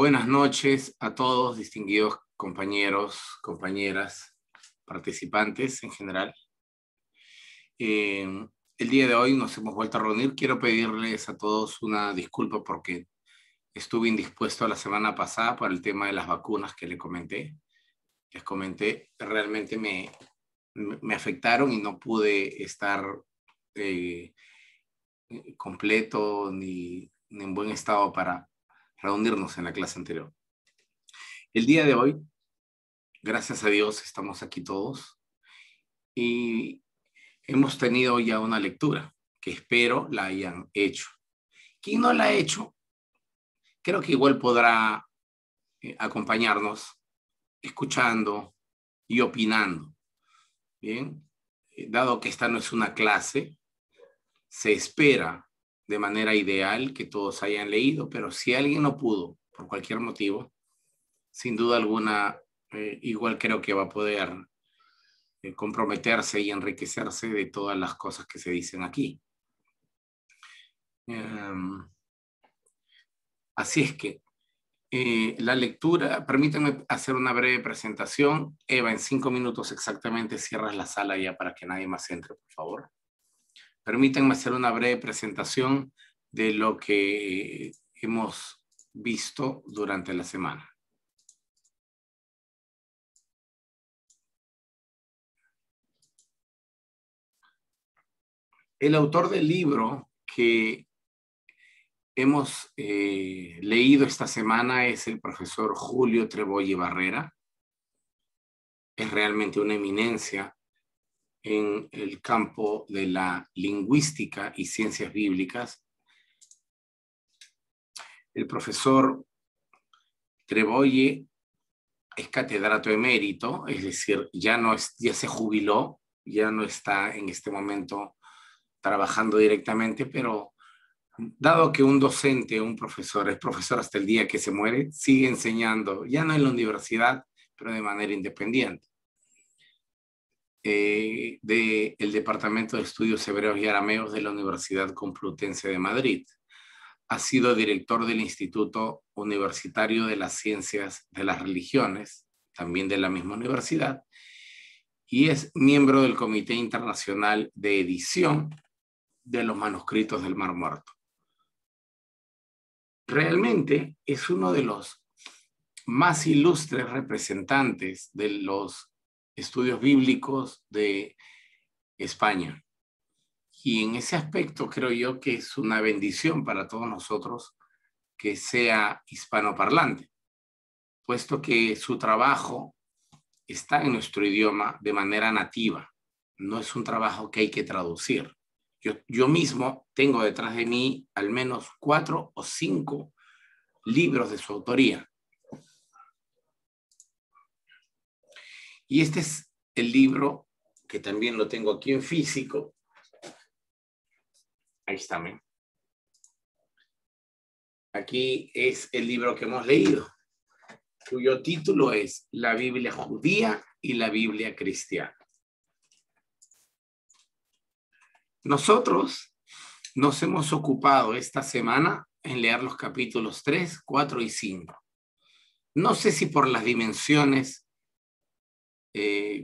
Buenas noches a todos, distinguidos compañeros, compañeras, participantes en general. El día de hoy nos hemos vuelto a reunir. Quiero pedirles a todos una disculpa porque estuve indispuesto la semana pasada por el tema de las vacunas que les comenté. Realmente me afectaron y no pude estar completo ni en buen estado para reunirnos en la clase anterior. El día de hoy, gracias a Dios, estamos aquí todos y hemos tenido ya una lectura que espero la hayan hecho. Quien no la ha hecho, creo que igual podrá acompañarnos escuchando y opinando. Bien, dado que esta no es una clase, se espera de manera ideal que todos hayan leído, pero si alguien no pudo, por cualquier motivo, sin duda alguna, igual creo que va a poder comprometerse y enriquecerse de todas las cosas que se dicen aquí. Así es que la lectura, permítanme hacer una breve presentación. Eva, en 5 minutos exactamente cierras la sala ya para que nadie más entre, por favor. Permítanme hacer una breve presentación de lo que hemos visto durante la semana. El autor del libro que hemos leído esta semana es el profesor Julio Trebolle Barrera. Es realmente una eminencia en el campo de la lingüística y ciencias bíblicas. El profesor Trebolle es catedrático emérito, es decir, ya se jubiló, ya no está en este momento trabajando directamente, pero dado que un docente, un profesor, es profesor hasta el día que se muere, sigue enseñando, ya no en la universidad, pero de manera independiente. Del Departamento de Estudios Hebreos y Arameos de la Universidad Complutense de Madrid. Ha sido director del Instituto Universitario de las Ciencias de las Religiones, también de la misma universidad, y es miembro del Comité Internacional de Edición de los Manuscritos del Mar Muerto. Realmente es uno de los más ilustres representantes de los estudios bíblicos de España. Y en ese aspecto creo yo que es una bendición para todos nosotros que sea hispanoparlante, puesto que su trabajo está en nuestro idioma de manera nativa. No es un trabajo que hay que traducir. Yo mismo tengo detrás de mí al menos 4 o 5 libros de su autoría. Y este es el libro que también lo tengo aquí en físico. Ahí está, ¿me? Aquí es el libro que hemos leído, cuyo título es La Biblia Judía y la Biblia Cristiana. Nosotros nos hemos ocupado esta semana en leer los capítulos 3, 4 y 5. No sé si por las dimensiones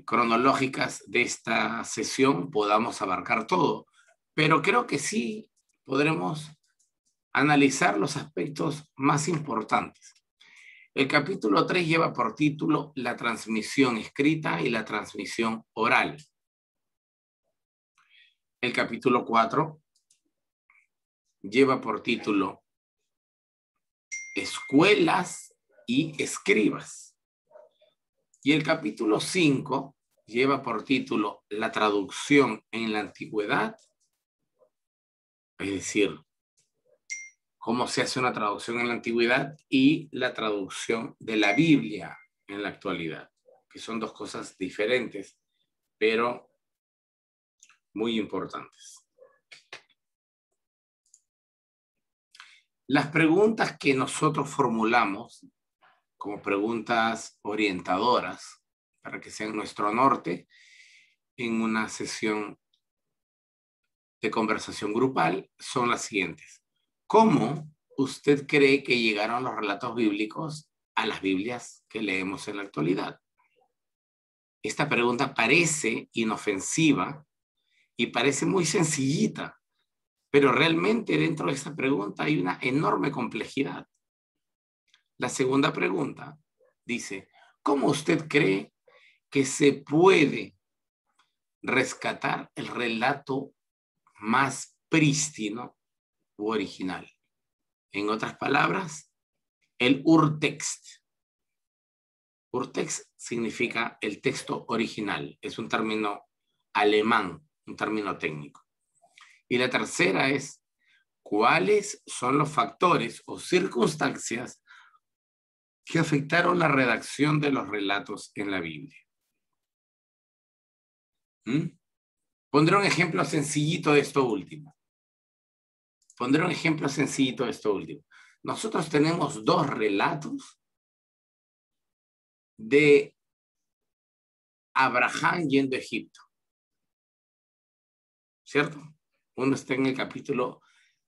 cronológicas de esta sesión podamos abarcar todo, pero creo que sí podremos analizar los aspectos más importantes. El capítulo 3 lleva por título la transmisión escrita y la transmisión oral. El capítulo 4 lleva por título escuelas y escribas. Y el capítulo 5 lleva por título la traducción en la antigüedad, es decir, cómo se hace una traducción en la antigüedad y la traducción de la Biblia en la actualidad, que son dos cosas diferentes, pero muy importantes. Las preguntas que nosotros formulamos como preguntas orientadoras para que sean nuestro norte en una sesión de conversación grupal son las siguientes. ¿Cómo usted cree que llegaron los relatos bíblicos a las Biblias que leemos en la actualidad? Esta pregunta parece inofensiva y parece muy sencillita, pero realmente dentro de esta pregunta hay una enorme complejidad. La segunda pregunta dice, ¿cómo usted cree que se puede rescatar el relato más prístino u original? En otras palabras, el urtext. Urtext significa el texto original. Es un término alemán, un término técnico. Y la tercera es, ¿cuáles son los factores o circunstancias que afectaron la redacción de los relatos en la Biblia? Pondré un ejemplo sencillito de esto último. Nosotros tenemos dos relatos de Abraham yendo a Egipto, ¿cierto? Uno está en el capítulo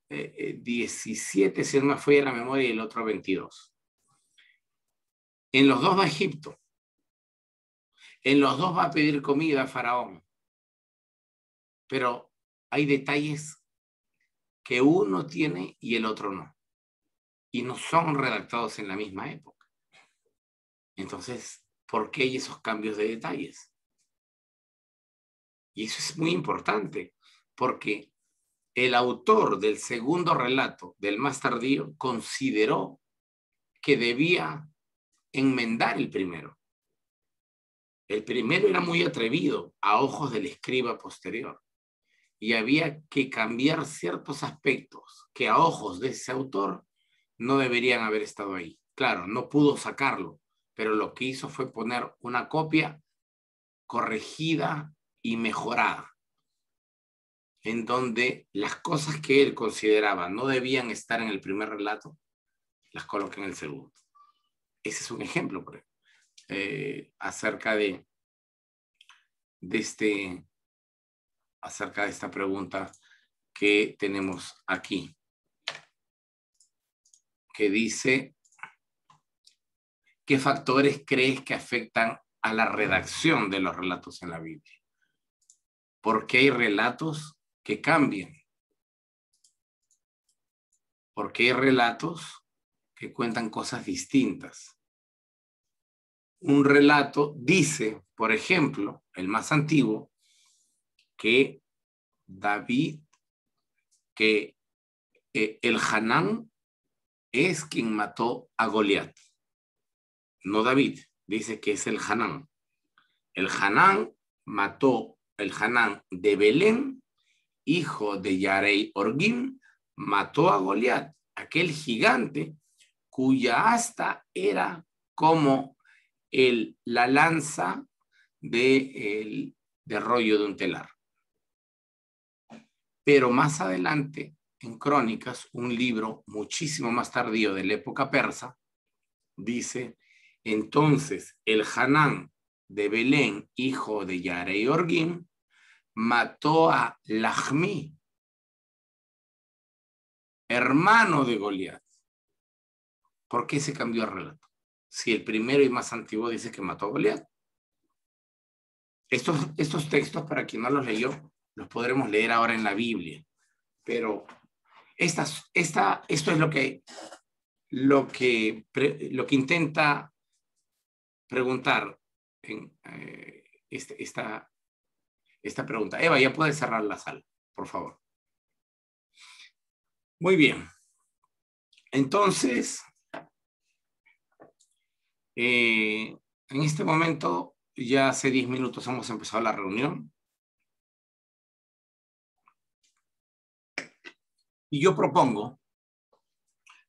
17, si no me falla la memoria, y el otro 22. En los dos va a Egipto. En los dos va a pedir comida a Faraón. Pero hay detalles que uno tiene y el otro no. Y no son redactados en la misma época. Entonces, ¿por qué hay esos cambios de detalles? Y eso es muy importante, porque el autor del segundo relato, del más tardío, consideró que debía enmendar el primero. El primero era muy atrevido a ojos del escriba posterior y había que cambiar ciertos aspectos que a ojos de ese autor no deberían haber estado ahí. Claro, no pudo sacarlo, pero lo que hizo fue poner una copia corregida y mejorada, en donde las cosas que él consideraba no debían estar en el primer relato, las coloca en el segundo. Ese es un ejemplo, acerca de esta pregunta que tenemos aquí, que dice, ¿qué factores crees que afectan a la redacción de los relatos en la Biblia? ¿Por qué hay relatos que cambian? ¿Por qué hay relatos que cuentan cosas distintas? Un relato dice, por ejemplo, el más antiguo, que el Hanán es quien mató a Goliat. No David, dice que es el Hanán. El Hanán de Belén, hijo de Yarei Orgim, mató a Goliat, aquel gigante cuya asta era como la lanza de rollo de un telar. Pero más adelante, en Crónicas, un libro muchísimo más tardío de la época persa, dice, entonces el Hanán de Belén, hijo de Yarei Orgim, mató a Lahmi, hermano de Goliat. ¿Por qué se cambió el relato? Si el primero y más antiguo dice que mató a Goliat. Estos textos, para quien no los leyó, los podremos leer ahora en la Biblia. Pero esto es lo que intenta preguntar en esta pregunta. Eva, ya puedes cerrar la sala, por favor. Muy bien. Entonces, en este momento, ya hace 10 minutos hemos empezado la reunión. Y yo propongo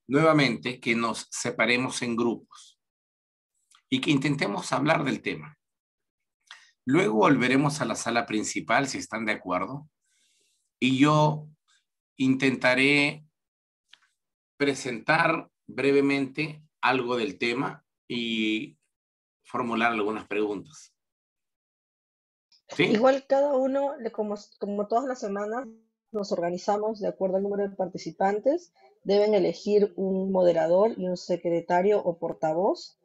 nuevamente que nos separemos en grupos y que intentemos hablar del tema. Luego volveremos a la sala principal, si están de acuerdo, y yo intentaré presentar brevemente algo del tema y formular algunas preguntas. ¿Sí? Igual cada uno, como todas las semanas, nos organizamos de acuerdo al número de participantes deben elegir un moderador y un secretario o portavoz,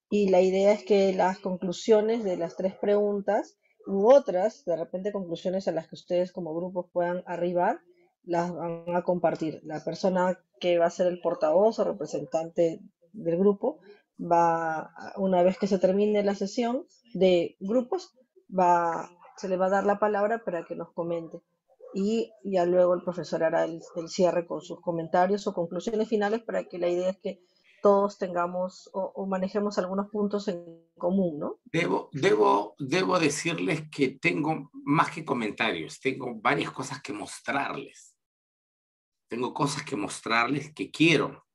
y la idea es que las conclusiones de las tres preguntas u otras, de repente conclusiones a las que ustedes como grupos puedan arribar, las van a compartir. La persona que va a ser el portavoz o representante del grupo una vez que se termine la sesión de grupos, se le va a dar la palabra para que nos comente. Y ya luego el profesor hará el cierre con sus comentarios o conclusiones finales, para que la idea es que todos tengamos o manejemos algunos puntos en común, ¿no? Debo decirles que tengo más que comentarios, tengo varias cosas que mostrarles. Tengo cosas que mostrarles que quiero.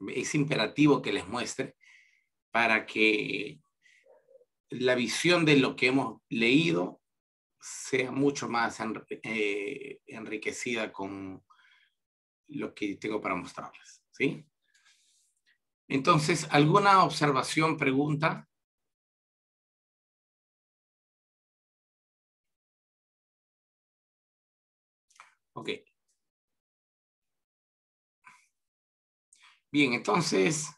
Es imperativo que les muestre para que la visión de lo que hemos leído sea mucho más enriquecida con lo que tengo para mostrarles, ¿sí? Entonces, ¿alguna observación, pregunta? Ok. Bien, entonces,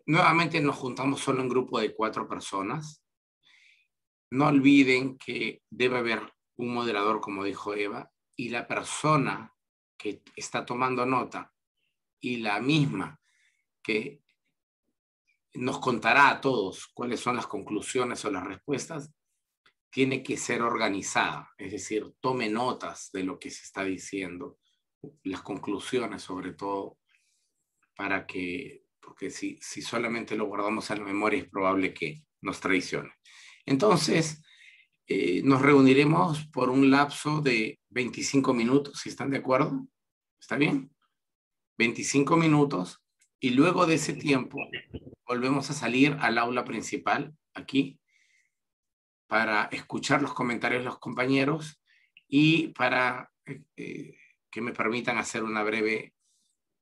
nuevamente nos juntamos solo en grupo de 4 personas. No olviden que debe haber un moderador, como dijo Eva, y la persona que está tomando nota y la misma que nos contará a todos cuáles son las conclusiones o las respuestas, tiene que ser organizada, es decir, tome notas de lo que se está diciendo, las conclusiones sobre todo, para que, porque si solamente lo guardamos en la memoria es probable que nos traicione. Entonces, nos reuniremos por un lapso de 25 minutos, si están de acuerdo. ¿Está bien? 25 minutos, y luego de ese tiempo volvemos a salir al aula principal, aquí, para escuchar los comentarios de los compañeros y para que me permitan hacer una breve.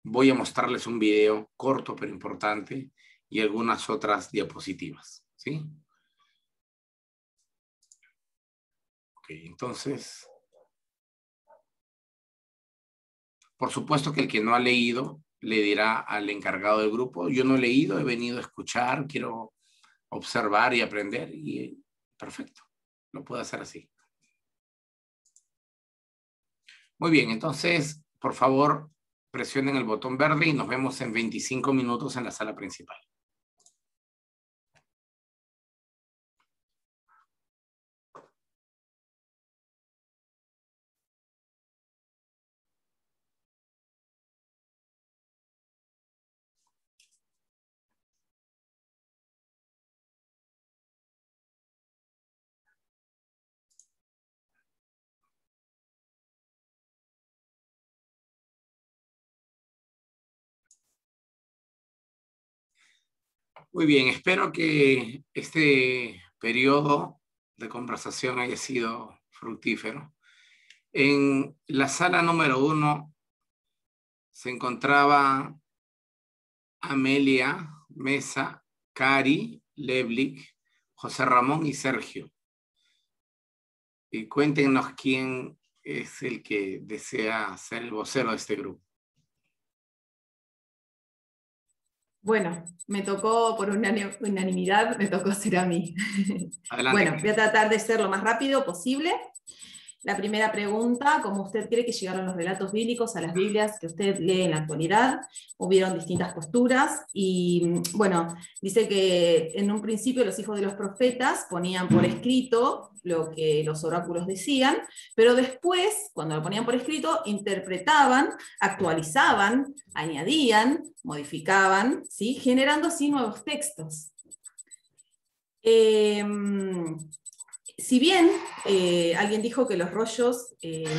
Voy a mostrarles un video corto pero importante y algunas otras diapositivas, ¿sí? Ok, entonces, por supuesto que el que no ha leído le dirá al encargado del grupo: yo no he leído, he venido a escuchar, quiero observar y aprender, y perfecto, lo puedo hacer así. Muy bien, entonces, por favor, presionen el botón verde y nos vemos en 25 minutos en la sala principal. Muy bien, espero que este periodo de conversación haya sido fructífero. En la sala número 1 se encontraba Amelia, Mesa, Cari, Leblik, José Ramón y Sergio. Y cuéntenos quién es el que desea ser el vocero de este grupo. Bueno, me tocó por unanimidad, me tocó ser a mí. Adelante. Bueno, voy a tratar de ser lo más rápido posible. La primera pregunta: ¿cómo usted cree que llegaron los relatos bíblicos a las Biblias que usted lee en la actualidad? Hubieron distintas posturas y, bueno, dice que en un principio los hijos de los profetas ponían por escrito lo que los oráculos decían, pero después, cuando lo ponían por escrito, interpretaban, actualizaban, añadían, modificaban, ¿sí? Generando así nuevos textos. Si bien alguien dijo que los rollos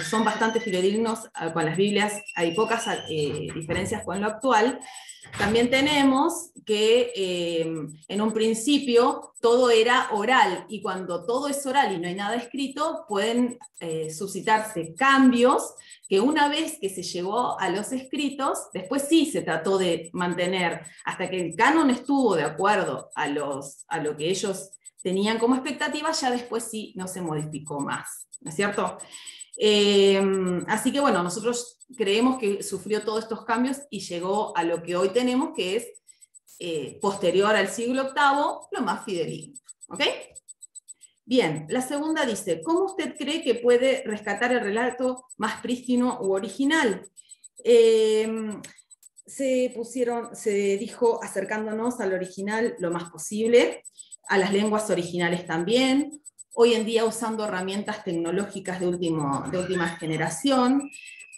son bastante fidedignos con las Biblias, hay pocas diferencias con lo actual, también tenemos que en un principio todo era oral, y cuando todo es oral y no hay nada escrito, pueden suscitarse cambios que, una vez que se llegó a los escritos, después sí se trató de mantener, hasta que el canon estuvo de acuerdo a lo que ellos tenían como expectativa, ya después sí no se modificó más, ¿no es cierto? Así que bueno, nosotros creemos que sufrió todos estos cambios y llegó a lo que hoy tenemos, que es posterior al siglo VIII, lo más fidedigno. ¿Ok? Bien, la segunda dice, ¿cómo usted cree que puede rescatar el relato más prístino u original? Se dijo acercándonos al original lo más posible, a las lenguas originales también, hoy en día usando herramientas tecnológicas de última generación,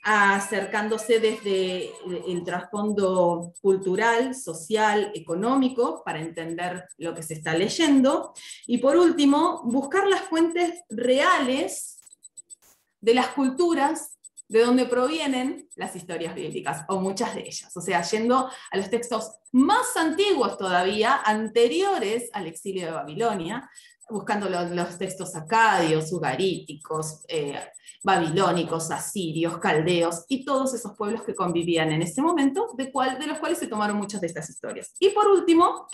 acercándose desde el trasfondo cultural, social, económico, para entender lo que se está leyendo, y por último, buscar las fuentes reales de las culturas de donde provienen las historias bíblicas, o muchas de ellas. O sea, yendo a los textos más antiguos todavía, anteriores al exilio de Babilonia, buscando los textos acadios, ugaríticos, babilónicos, asirios, caldeos, y todos esos pueblos que convivían en ese momento, de los cuales se tomaron muchas de estas historias. Y por último,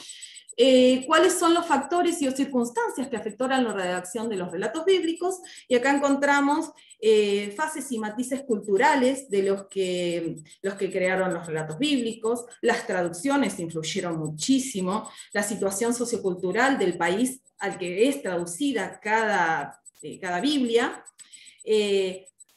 cuáles son los factores y o circunstancias que afectaron la redacción de los relatos bíblicos, y acá encontramos fases y matices culturales de los que crearon los relatos bíblicos, las traducciones influyeron muchísimo, la situación sociocultural del país al que es traducida cada Biblia,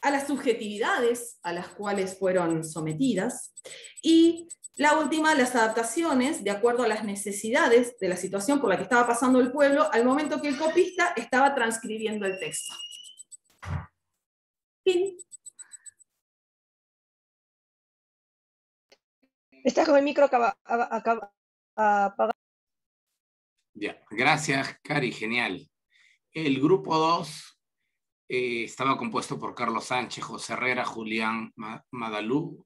a las subjetividades a las cuales fueron sometidas, y la última, las adaptaciones de acuerdo a las necesidades de la situación por la que estaba pasando el pueblo al momento que el copista estaba transcribiendo el texto. Fin. Estás con el micro apagado. Ya, gracias, Cari, genial. El grupo 2 estaba compuesto por Carlos Sánchez, José Herrera, Julián Madalú,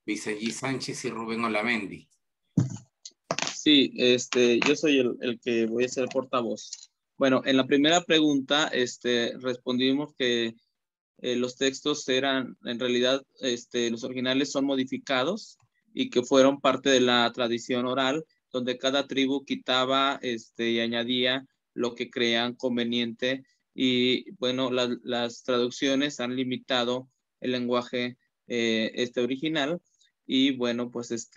Vicente Sánchez y Rubén Olamendi. Sí, yo soy el que voy a ser portavoz. Bueno, en la primera pregunta, respondimos que los textos eran, en realidad, los originales son modificados y que fueron parte de la tradición oral, donde cada tribu quitaba y añadía lo que creían conveniente. Y bueno, las traducciones han limitado el lenguaje original, y bueno, pues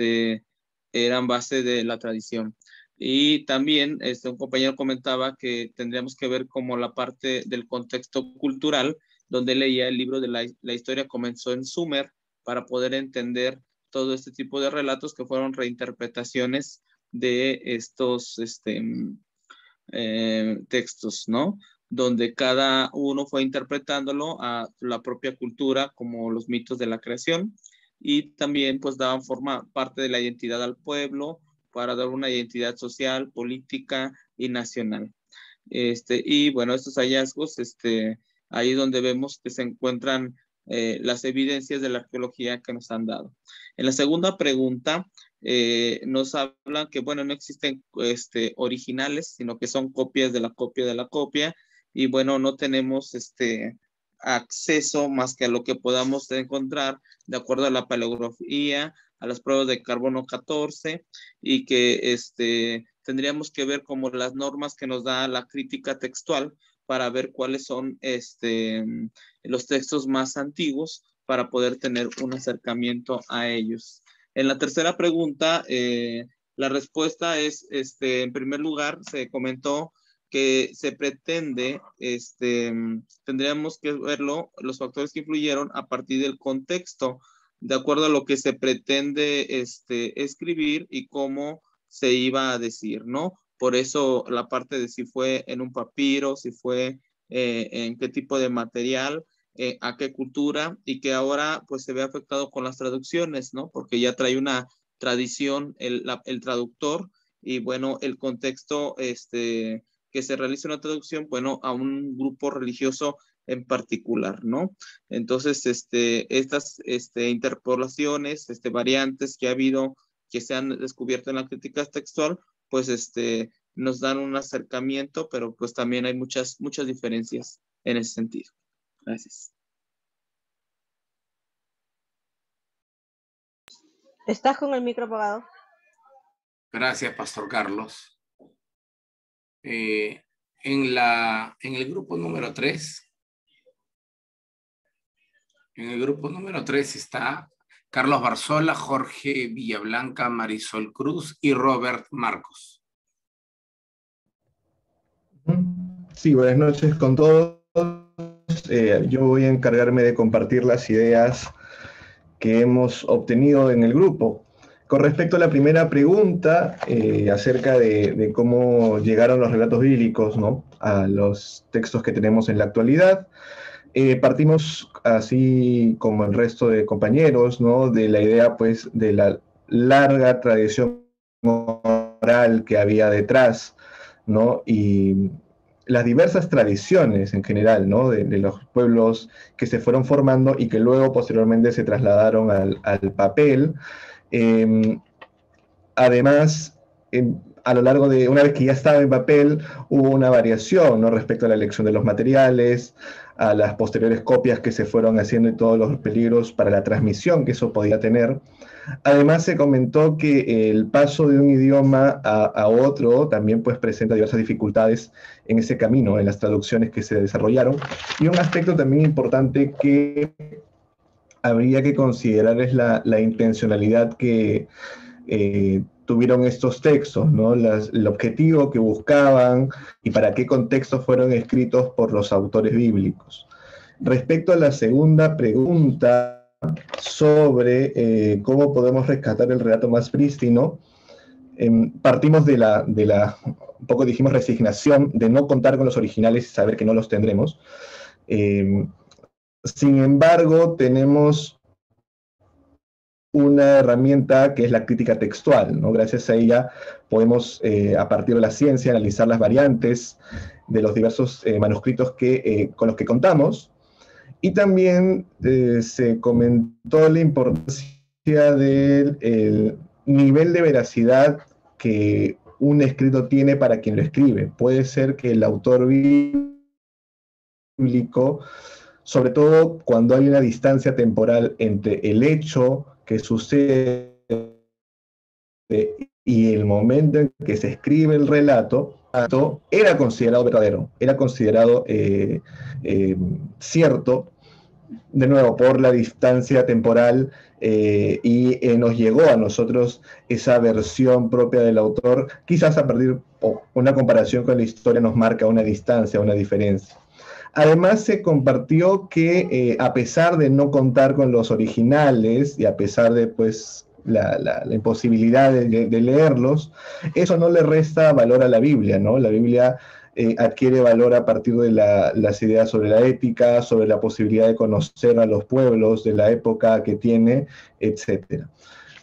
eran base de la tradición. Y también un compañero comentaba que tendríamos que ver como la parte del contexto cultural, donde leía el libro de la historia comenzó en Sumer, para poder entender todo este tipo de relatos que fueron reinterpretaciones de estos textos, ¿no? Donde cada uno fue interpretándolo a la propia cultura, como los mitos de la creación, y también pues daban parte de la identidad al pueblo, para dar una identidad social, política y nacional. Y bueno, estos hallazgos, ahí es donde vemos que se encuentran las evidencias de la arqueología que nos han dado. En la segunda pregunta, nos hablan que, bueno, no existen originales, sino que son copias de la copia de la copia, y bueno, no tenemos acceso más que a lo que podamos encontrar de acuerdo a la paleografía, a las pruebas de carbono 14, y que tendríamos que ver como las normas que nos da la crítica textual para ver cuáles son los textos más antiguos, para poder tener un acercamiento a ellos. En la tercera pregunta, la respuesta es, en primer lugar, se comentó que se pretende, tendríamos que verlo, los factores que influyeron a partir del contexto, de acuerdo a lo que se pretende escribir y cómo se iba a decir, ¿no? Por eso la parte de si fue en un papiro, si fue en qué tipo de material, a qué cultura, y que ahora pues se ve afectado con las traducciones, ¿no? Porque ya trae una tradición el traductor, y bueno, el contexto que se realiza una traducción, bueno, a un grupo religioso en particular, ¿no? Entonces, estas interpolaciones, variantes que ha habido, que se han descubierto en la crítica textual, pues nos dan un acercamiento, pero pues también hay muchas diferencias en ese sentido. Gracias. Estás con el micro apagado. Gracias, Pastor Carlos. En el grupo número 3 En el grupo número 3 está Carlos Barzola, Jorge Villablanca, Marisol Cruz y Robert Marcos. Sí, buenas noches con todos. Yo voy a encargarme de compartir las ideas que hemos obtenido en el grupo. Con respecto a la primera pregunta, acerca de cómo llegaron los relatos bíblicos, ¿no?, a los textos que tenemos en la actualidad, partimos, así como el resto de compañeros, ¿no?, de la idea, pues, de la larga tradición oral que había detrás, ¿no?, y las diversas tradiciones en general, ¿no?, de los pueblos que se fueron formando y que luego posteriormente se trasladaron al papel. Además, a lo largo de, una vez que ya estaba en papel, hubo una variación, ¿no?, respecto a la elección de los materiales, a las posteriores copias que se fueron haciendo y todos los peligros para la transmisión que eso podía tener. Además, se comentó que el paso de un idioma a otro también, pues, presenta diversas dificultades en ese camino, en las traducciones que se desarrollaron. Y un aspecto también importante que habría que considerar es la intencionalidad que tuvieron estos textos, ¿no?, el objetivo que buscaban y para qué contextos fueron escritos por los autores bíblicos. Respecto a la segunda pregunta sobre cómo podemos rescatar el relato más prístino, partimos de la, un poco dijimos, resignación de no contar con los originales y saber que no los tendremos. Sin embargo, tenemos una herramienta que es la crítica textual, ¿no? Gracias a ella podemos, a partir de la ciencia, analizar las variantes de los diversos manuscritos con los que contamos. Y también se comentó la importancia del nivel de veracidad que un escrito tiene para quien lo escribe. Puede ser que el autor bíblico, sobre todo cuando hay una distancia temporal entre el hecho que sucede y el momento en que se escribe el relato, era considerado verdadero, era considerado cierto, de nuevo, por la distancia temporal, y nos llegó a nosotros esa versión propia del autor, quizás a partir, o una comparación con la historia nos marca una distancia, una diferencia. Además, se compartió que a pesar de no contar con los originales y a pesar de, pues, la imposibilidad de leerlos, eso no le resta valor a la Biblia, ¿no? La Biblia adquiere valor a partir de las ideas sobre la ética, sobre la posibilidad de conocer a los pueblos de la época que tiene, etc.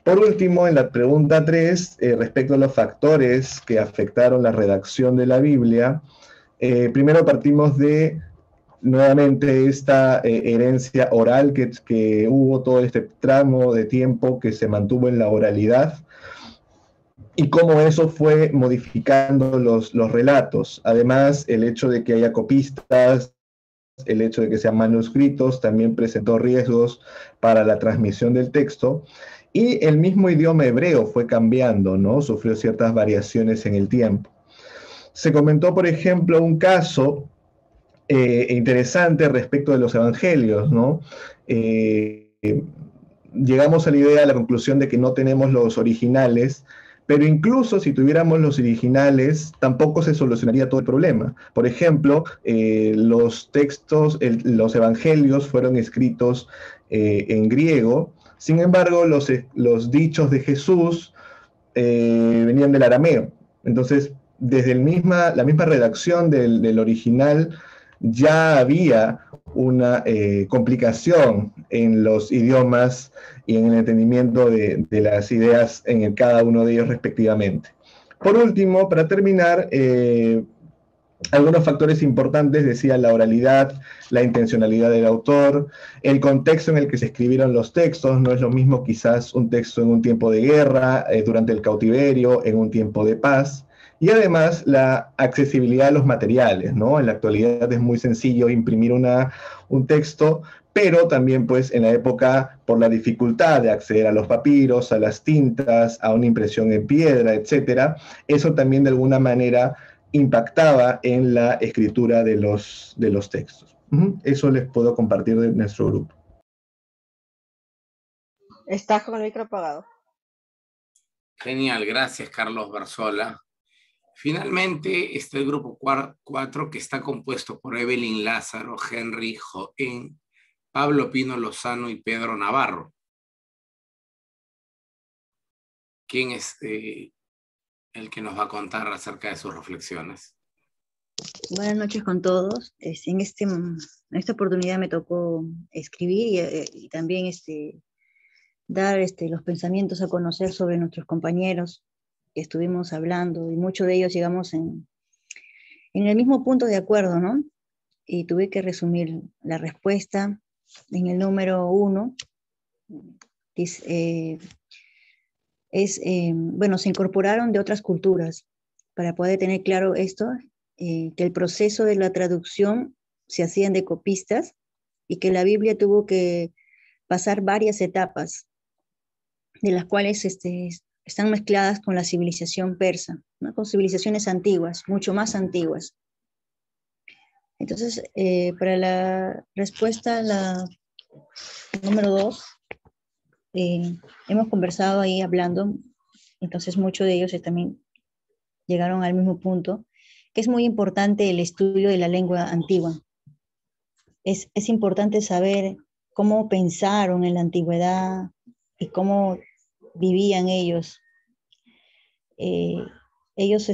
Por último, en la pregunta 3, respecto a los factores que afectaron la redacción de la Biblia, primero partimos de, nuevamente, esta herencia oral que hubo todo este tramo de tiempo que se mantuvo en la oralidad, y cómo eso fue modificando los relatos. Además, el hecho de que haya copistas, el hecho de que sean manuscritos, también presentó riesgos para la transmisión del texto, y el mismo idioma hebreo fue cambiando, ¿no? Sufrió ciertas variaciones en el tiempo. Se comentó, por ejemplo, un caso interesante respecto de los evangelios, ¿no? Llegamos a la idea, a la conclusión de que no tenemos los originales, pero incluso si tuviéramos los originales, tampoco se solucionaría todo el problema. Por ejemplo, los textos, los evangelios fueron escritos en griego, sin embargo, los dichos de Jesús venían del arameo. Entonces, desde la misma redacción del original, ya había una complicación en los idiomas y en el entendimiento de las ideas en cada uno de ellos respectivamente. Por último, para terminar, algunos factores importantes, decía, la oralidad, la intencionalidad del autor, el contexto en el que se escribieron los textos. No es lo mismo quizás un texto en un tiempo de guerra, durante el cautiverio, en un tiempo de paz. Y además la accesibilidad a los materiales, ¿no? En la actualidad es muy sencillo imprimir un texto, pero también, pues, en la época, por la dificultad de acceder a los papiros, a las tintas, a una impresión en piedra, etcétera, eso también de alguna manera impactaba en la escritura de los textos. Eso les puedo compartir de nuestro grupo. Estás con el micro apagado. Genial, gracias Carlos Barzola. Finalmente está el grupo 4 que está compuesto por Evelyn Lázaro, Henry Joen, Pablo Pino Lozano y Pedro Navarro. ¿Quién es el que nos va a contar acerca de sus reflexiones? Buenas noches con todos. En esta oportunidad me tocó escribir y también dar los pensamientos a conocer sobre nuestros compañeros que estuvimos hablando, y muchos de ellos llegamos en el mismo punto de acuerdo, ¿no? Y tuve que resumir la respuesta en el número 1. Bueno, se incorporaron de otras culturas para poder tener claro esto, que el proceso de la traducción se hacían de copistas y que la Biblia tuvo que pasar varias etapas, de las cuales están mezcladas con la civilización persa, ¿no? Con civilizaciones antiguas, mucho más antiguas. Entonces, para la respuesta, la número 2, hemos conversado ahí hablando, entonces muchos de ellos también llegaron al mismo punto, que es muy importante el estudio de la lengua antigua. Es importante saber cómo pensaron en la antigüedad y cómo vivían ellos. Ellos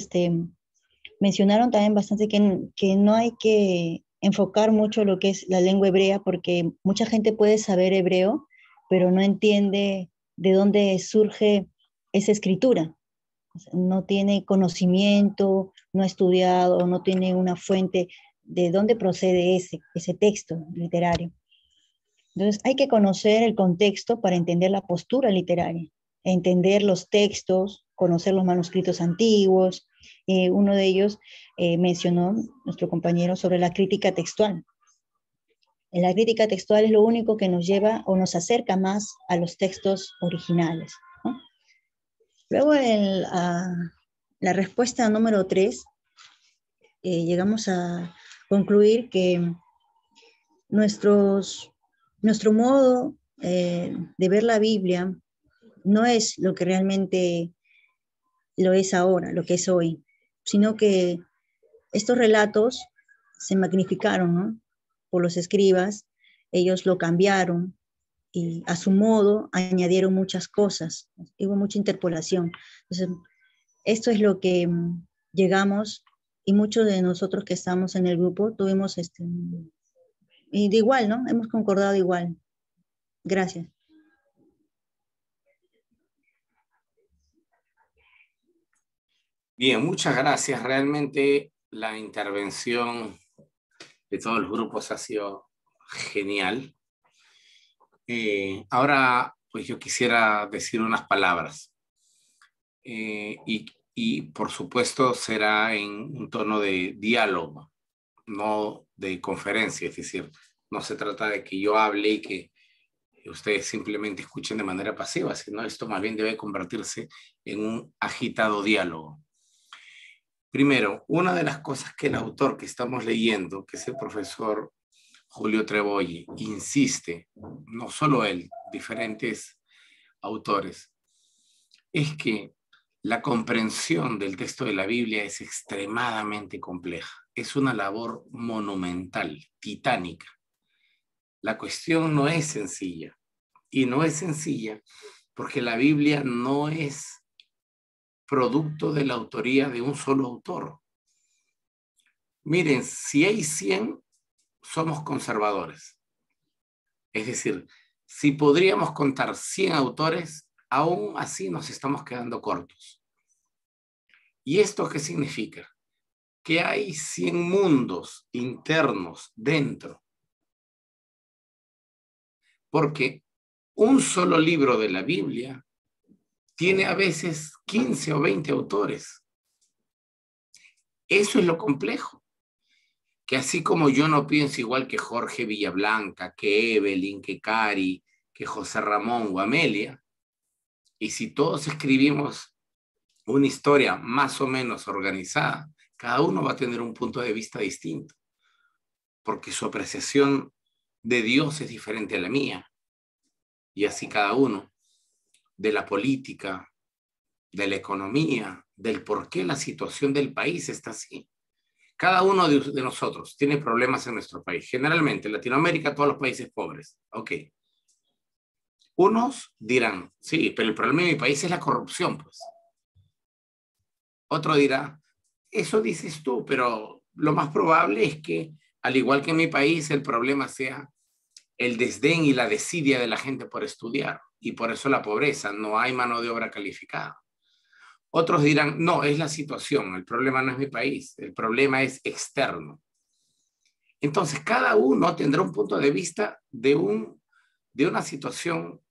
mencionaron también bastante que no hay que enfocar mucho lo que es la lengua hebrea, porque mucha gente puede saber hebreo, pero no entiende de dónde surge esa escritura. O sea, no tiene conocimiento, no ha estudiado, no tiene una fuente de dónde procede ese texto literario. Entonces hay que conocer el contexto para entender la postura literaria, entender los textos, conocer los manuscritos antiguos. Uno de ellos mencionó, nuestro compañero, sobre la crítica textual. La crítica textual es lo único que nos lleva o nos acerca más a los textos originales, ¿no? Luego, la respuesta número 3, llegamos a concluir que nuestro modo de ver la Biblia no es lo que realmente lo es ahora, lo que es hoy, sino que estos relatos se magnificaron, ¿no?, por los escribas. Ellos lo cambiaron y a su modo añadieron muchas cosas, hubo mucha interpolación. Entonces, esto es lo que llegamos, y muchos de nosotros que estamos en el grupo tuvimos y de igual, ¿no? Hemos concordado igual. Gracias. Bien, muchas gracias. Realmente la intervención de todos los grupos ha sido genial. Ahora, pues yo quisiera decir unas palabras. Y por supuesto será en un tono de diálogo, no de conferencia. Es decir, no se trata de que yo hable y que ustedes simplemente escuchen de manera pasiva, sino esto más bien debe convertirse en un agitado diálogo. Primero, una de las cosas que el autor que estamos leyendo, que es el profesor Julio Trebolli, insiste, no solo él, diferentes autores, es que la comprensión del texto de la Biblia es extremadamente compleja. Es una labor monumental, titánica. La cuestión no es sencilla. Y no es sencilla porque la Biblia no es producto de la autoría de un solo autor. Miren, si hay 100, somos conservadores. Es decir, si podríamos contar 100 autores, aún así nos estamos quedando cortos. ¿Y esto qué significa? Que hay 100 mundos internos dentro. Porque un solo libro de la Biblia tiene a veces 15 o 20 autores. Eso es lo complejo. Que así como yo no pienso igual que Jorge Villablanca, que Evelyn, que Cari, que José Ramón o Amelia, y si todos escribimos una historia más o menos organizada, cada uno va a tener un punto de vista distinto, porque su apreciación de Dios es diferente a la mía, y así cada uno. de la política, de la economía, del por qué la situación del país está así. Cada uno de nosotros tiene problemas en nuestro país. Generalmente, en Latinoamérica, todos los países pobres. Ok. Unos dirán, sí, pero el problema de mi país es la corrupción, pues. Otro dirá, eso dices tú, pero lo más probable es que, al igual que en mi país, el problema sea el desdén y la desidia de la gente por estudiar. Y por eso la pobreza, no hay mano de obra calificada. Otros dirán, no, es la situación, el problema no es mi país, el problema es externo. Entonces, cada uno tendrá un punto de vista de una situación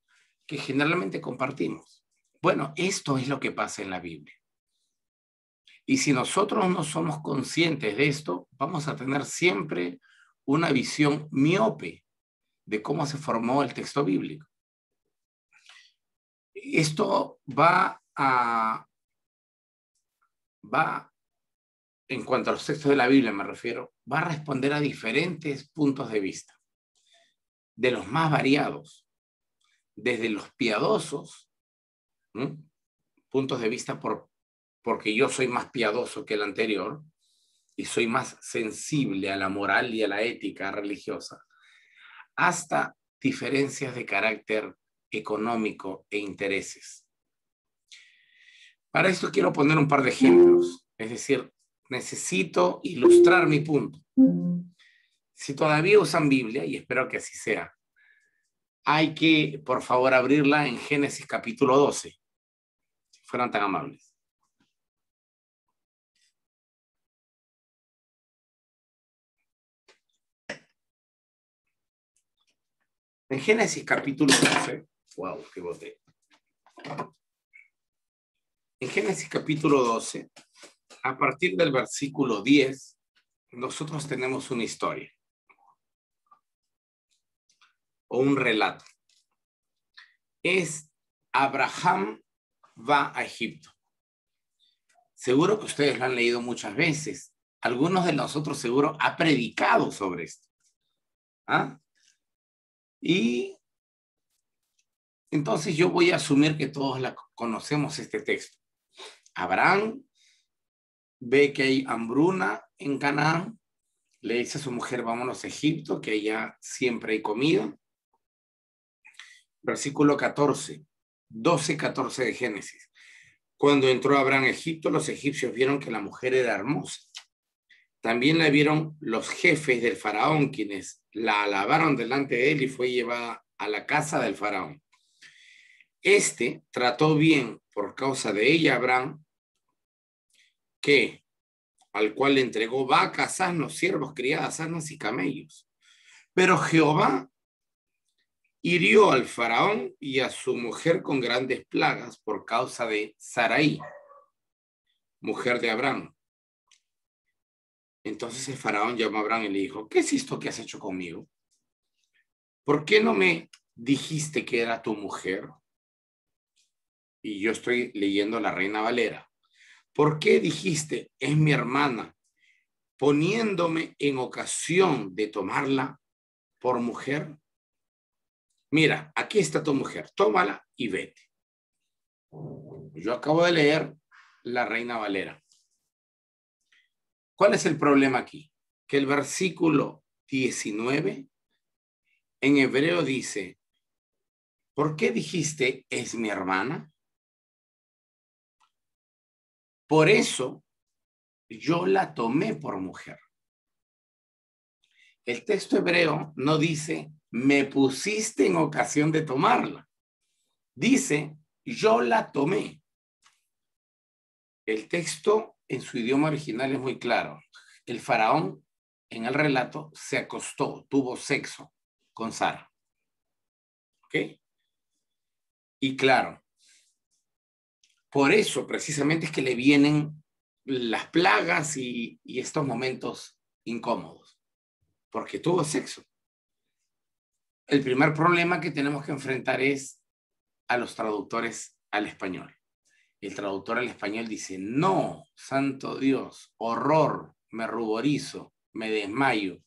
que generalmente compartimos. Bueno, esto es lo que pasa en la Biblia. Y si nosotros no somos conscientes de esto, vamos a tener siempre una visión miope de cómo se formó el texto bíblico. Esto va, en cuanto a los textos de la Biblia me refiero, va a responder a diferentes puntos de vista, de los más variados, desde los piadosos, puntos de vista porque yo soy más piadoso que el anterior y soy más sensible a la moral y a la ética religiosa, hasta diferencias de carácter económico e intereses. Para esto quiero poner un par de ejemplos, es decir, necesito ilustrar mi punto. Si todavía usan Biblia, y espero que así sea, hay que, por favor, abrirla en Génesis capítulo 12, si fueran tan amables. En Génesis capítulo 12, wow, qué boté. En Génesis capítulo 12, a partir del versículo 10, nosotros tenemos una historia o un relato. Es Abraham va a Egipto. Seguro que ustedes lo han leído muchas veces. Algunos de nosotros seguro ha predicado sobre esto. ¿Ah? Y entonces yo voy a asumir que todos conocemos este texto. Abraham ve que hay hambruna en Canaán, le dice a su mujer, vámonos a Egipto, que allá siempre hay comida. Versículo 14, 12-14 de Génesis. Cuando entró Abraham a Egipto, los egipcios vieron que la mujer era hermosa. También la vieron los jefes del faraón, quienes la alabaron delante de él y fue llevada a la casa del faraón. Este trató bien por causa de ella Abraham, al cual le entregó vacas, asnos, siervos, criadas, asnas y camellos. Pero Jehová hirió al faraón y a su mujer con grandes plagas por causa de Sarai, mujer de Abraham. Entonces el faraón llamó a Abraham y le dijo, ¿qué es esto que has hecho conmigo? ¿Por qué no me dijiste que era tu mujer? Y yo estoy leyendo la Reina Valera. ¿Por qué dijiste, es mi hermana, poniéndome en ocasión de tomarla por mujer? Mira, aquí está tu mujer, tómala y vete. Yo acabo de leer la Reina Valera. ¿Cuál es el problema aquí? Que el versículo 19 en hebreo dice, ¿por qué dijiste es mi hermana? Por eso yo la tomé por mujer. El texto hebreo no dice me pusiste en ocasión de tomarla. Dice yo la tomé. El texto en su idioma original es muy claro. El faraón en el relato se acostó, tuvo sexo con Sara. ¿Ok? Y claro, por eso precisamente es que le vienen las plagas y estos momentos incómodos, porque tuvo sexo. El primer problema que tenemos que enfrentar es a los traductores al español. El traductor al español dice, no, santo Dios, horror, me ruborizo, me desmayo.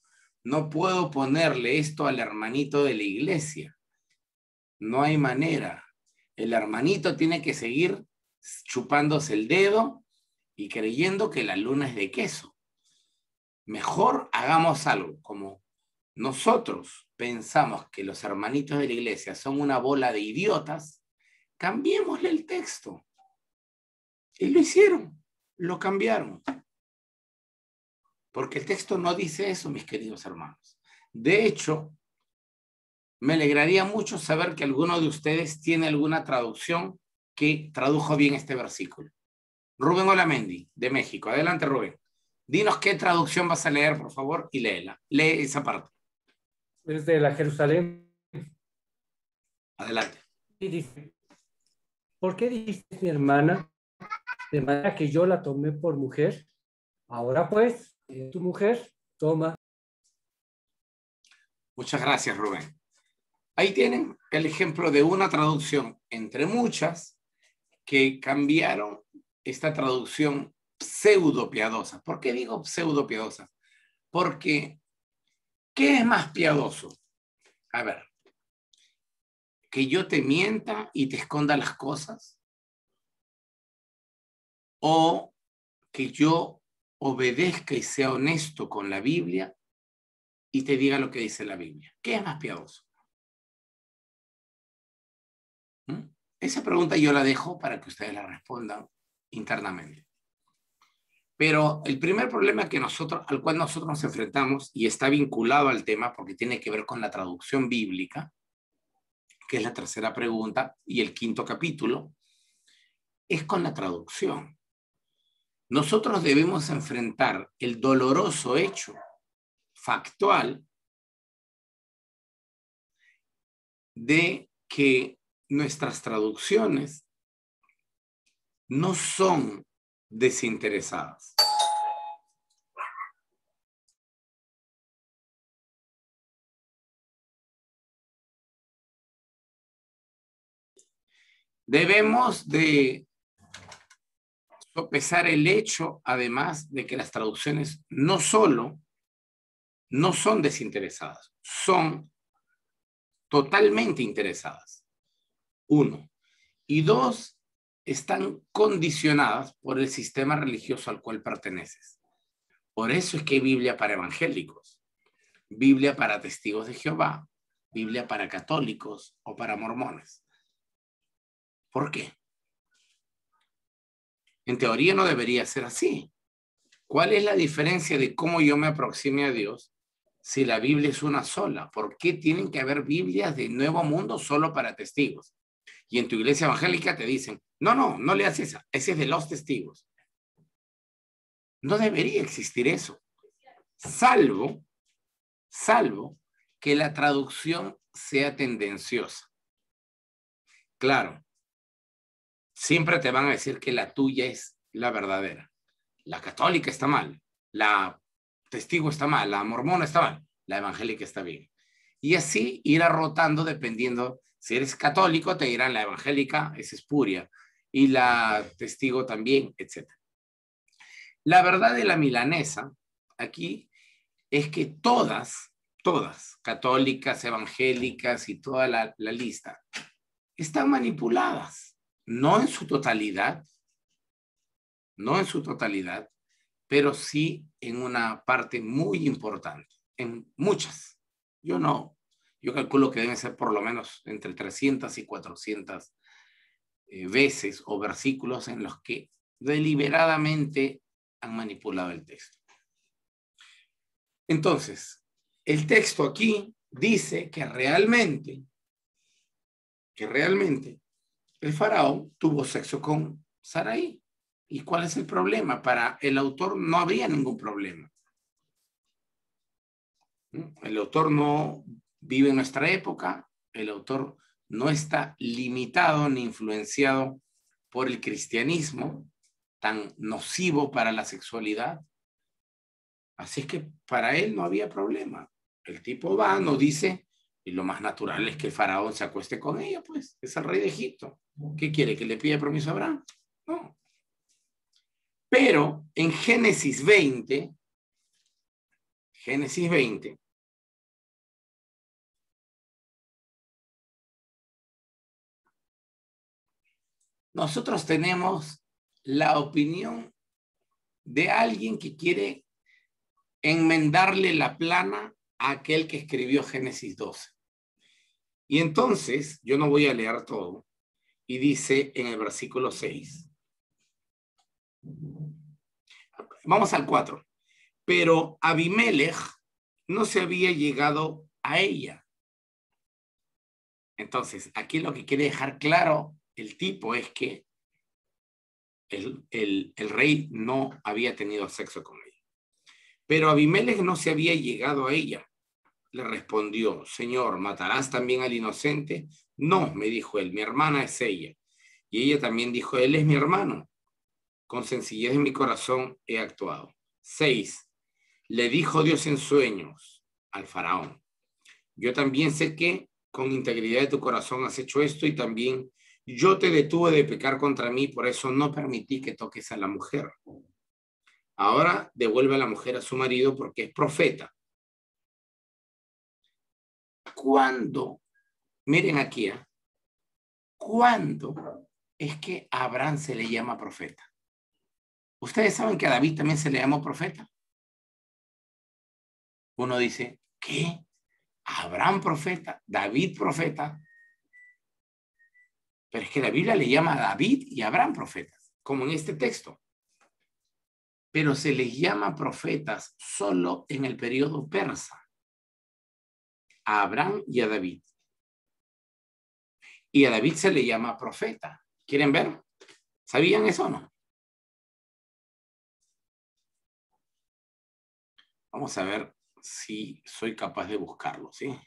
No puedo ponerle esto al hermanito de la iglesia. No hay manera. el hermanito tiene que seguir chupándose el dedo y creyendo que la luna es de queso. Mejor hagamos algo, como nosotros pensamos que los hermanitos de la iglesia son una bola de idiotas, cambiémosle el texto. Y lo hicieron, lo cambiaron. Porque el texto no dice eso, mis queridos hermanos. De hecho, me alegraría mucho saber que alguno de ustedes tiene alguna traducción que tradujo bien este versículo. Rubén Olamendi, de México. Adelante, Rubén. Dinos qué traducción vas a leer, por favor, y léela. Lee esa parte. Desde la Jerusalén. Adelante. Y dice, ¿por qué dijiste mi hermana? De manera que yo la tomé por mujer. Ahora pues, tu mujer, toma. Muchas gracias, Rubén. Ahí tienen el ejemplo de una traducción entre muchas que cambiaron esta traducción pseudo piadosa. ¿Por qué digo pseudo piadosa? Porque, ¿qué es más piadoso? A ver, que yo te mienta y te esconda las cosas, o que yo obedezca y sea honesto con la Biblia y te diga lo que dice la Biblia. ¿Qué es más piadoso? Esa pregunta yo la dejo para que ustedes la respondan internamente. Pero el primer problema al cual nosotros nos enfrentamos, y está vinculado al tema porque tiene que ver con la traducción bíblica, que es la tercera pregunta y el quinto capítulo, es con la traducción. Nosotros debemos enfrentar el doloroso hecho factual de que nuestras traducciones no son desinteresadas. Debemos de sopesar el hecho, además, de que las traducciones no son desinteresadas, son totalmente interesadas. Uno. Y dos, están condicionadas por el sistema religioso al cual perteneces. Por eso es que hay Biblia para evangélicos, Biblia para testigos de Jehová, Biblia para católicos o para mormones. ¿Por qué? En teoría no debería ser así. ¿Cuál es la diferencia de cómo yo me aproxime a Dios si la Biblia es una sola? ¿Por qué tienen que haber Biblias de Nuevo Mundo solo para testigos? Y en tu iglesia evangélica te dicen, no leas esa es de los testigos. No debería existir eso, salvo que la traducción sea tendenciosa. Claro, siempre te van a decir que la tuya es la verdadera. La católica está mal, la testigo está mal, la mormona está mal, la evangélica está bien. Y así irá rotando dependiendo. Si eres católico, te dirán la evangélica es espuria y la testigo también, etc. La verdad de la milanesa aquí es que todas, católicas, evangélicas y toda la lista, están manipuladas. No en su totalidad, pero sí en una parte muy importante, en muchas. Yo calculo que deben ser por lo menos entre 300 y 400 veces o versículos en los que deliberadamente han manipulado el texto. Entonces, el texto aquí dice que realmente el faraón tuvo sexo con Sarai. ¿Y cuál es el problema? Para el autor no habría ningún problema. El autor no vive en nuestra época, el autor no está limitado ni influenciado por el cristianismo tan nocivo para la sexualidad. Así es que para él no había problema. El tipo va, no dice, y lo más natural es que el faraón se acueste con ella, pues, es el rey de Egipto. ¿Qué quiere? ¿Que le pida permiso a Abraham? No. Pero en Génesis 20, nosotros tenemos la opinión de alguien que quiere enmendarle la plana a aquel que escribió Génesis 12. Y entonces, yo no voy a leer todo, y dice en el versículo 6. Vamos al 4. Pero Abimelech no se había llegado a ella. Entonces, aquí lo que quiere dejar claro el tipo es que el rey no había tenido sexo con ella. Pero Abimelech no se había llegado a ella. Le respondió: Señor, ¿matarás también al inocente? No, me dijo él, mi hermana es ella. Y ella también dijo: él es mi hermano. Con sencillez de mi corazón he actuado. 6. Le dijo Dios en sueños al faraón: yo también sé que con integridad de tu corazón has hecho esto, y también yo te detuve de pecar contra mí, por eso no permití que toques a la mujer. Ahora devuelve a la mujer a su marido porque es profeta. ¿Cuándo? Miren aquí, ¿cuándo es que a Abraham se le llama profeta? ¿Ustedes saben que a David también se le llamó profeta? Uno dice, ¿qué? ¿Abraham profeta? ¿David profeta? Pero es que la Biblia le llama a David y a Abraham profetas, como en este texto. Pero se les llama profetas solo en el periodo persa. A Abraham y a David. Y a David se le llama profeta. ¿Quieren ver? ¿Sabían eso o no? Vamos a ver si soy capaz de buscarlo, ¿sí?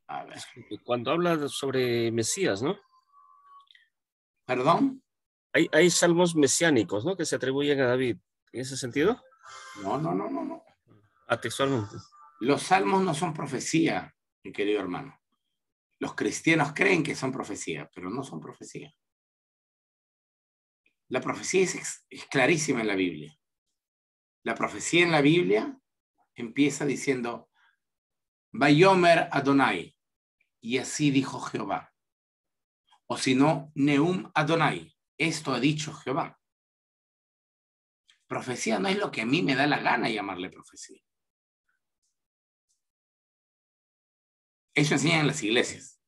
A ver. Cuando habla sobre Mesías, ¿no? ¿Perdón? Hay salmos mesiánicos, ¿no? Que se atribuyen a David. ¿En ese sentido? No. Textualmente. Los salmos no son profecía, mi querido hermano. Los cristianos creen que son profecía, pero no son profecía. La profecía es clarísima en la Biblia. La profecía en la Biblia empieza diciendo, Vayomer Adonai, y así dijo Jehová. O si no, Neum Adonai, esto ha dicho Jehová. Profecía no es lo que a mí me da la gana llamarle profecía. Eso enseñan en las iglesias.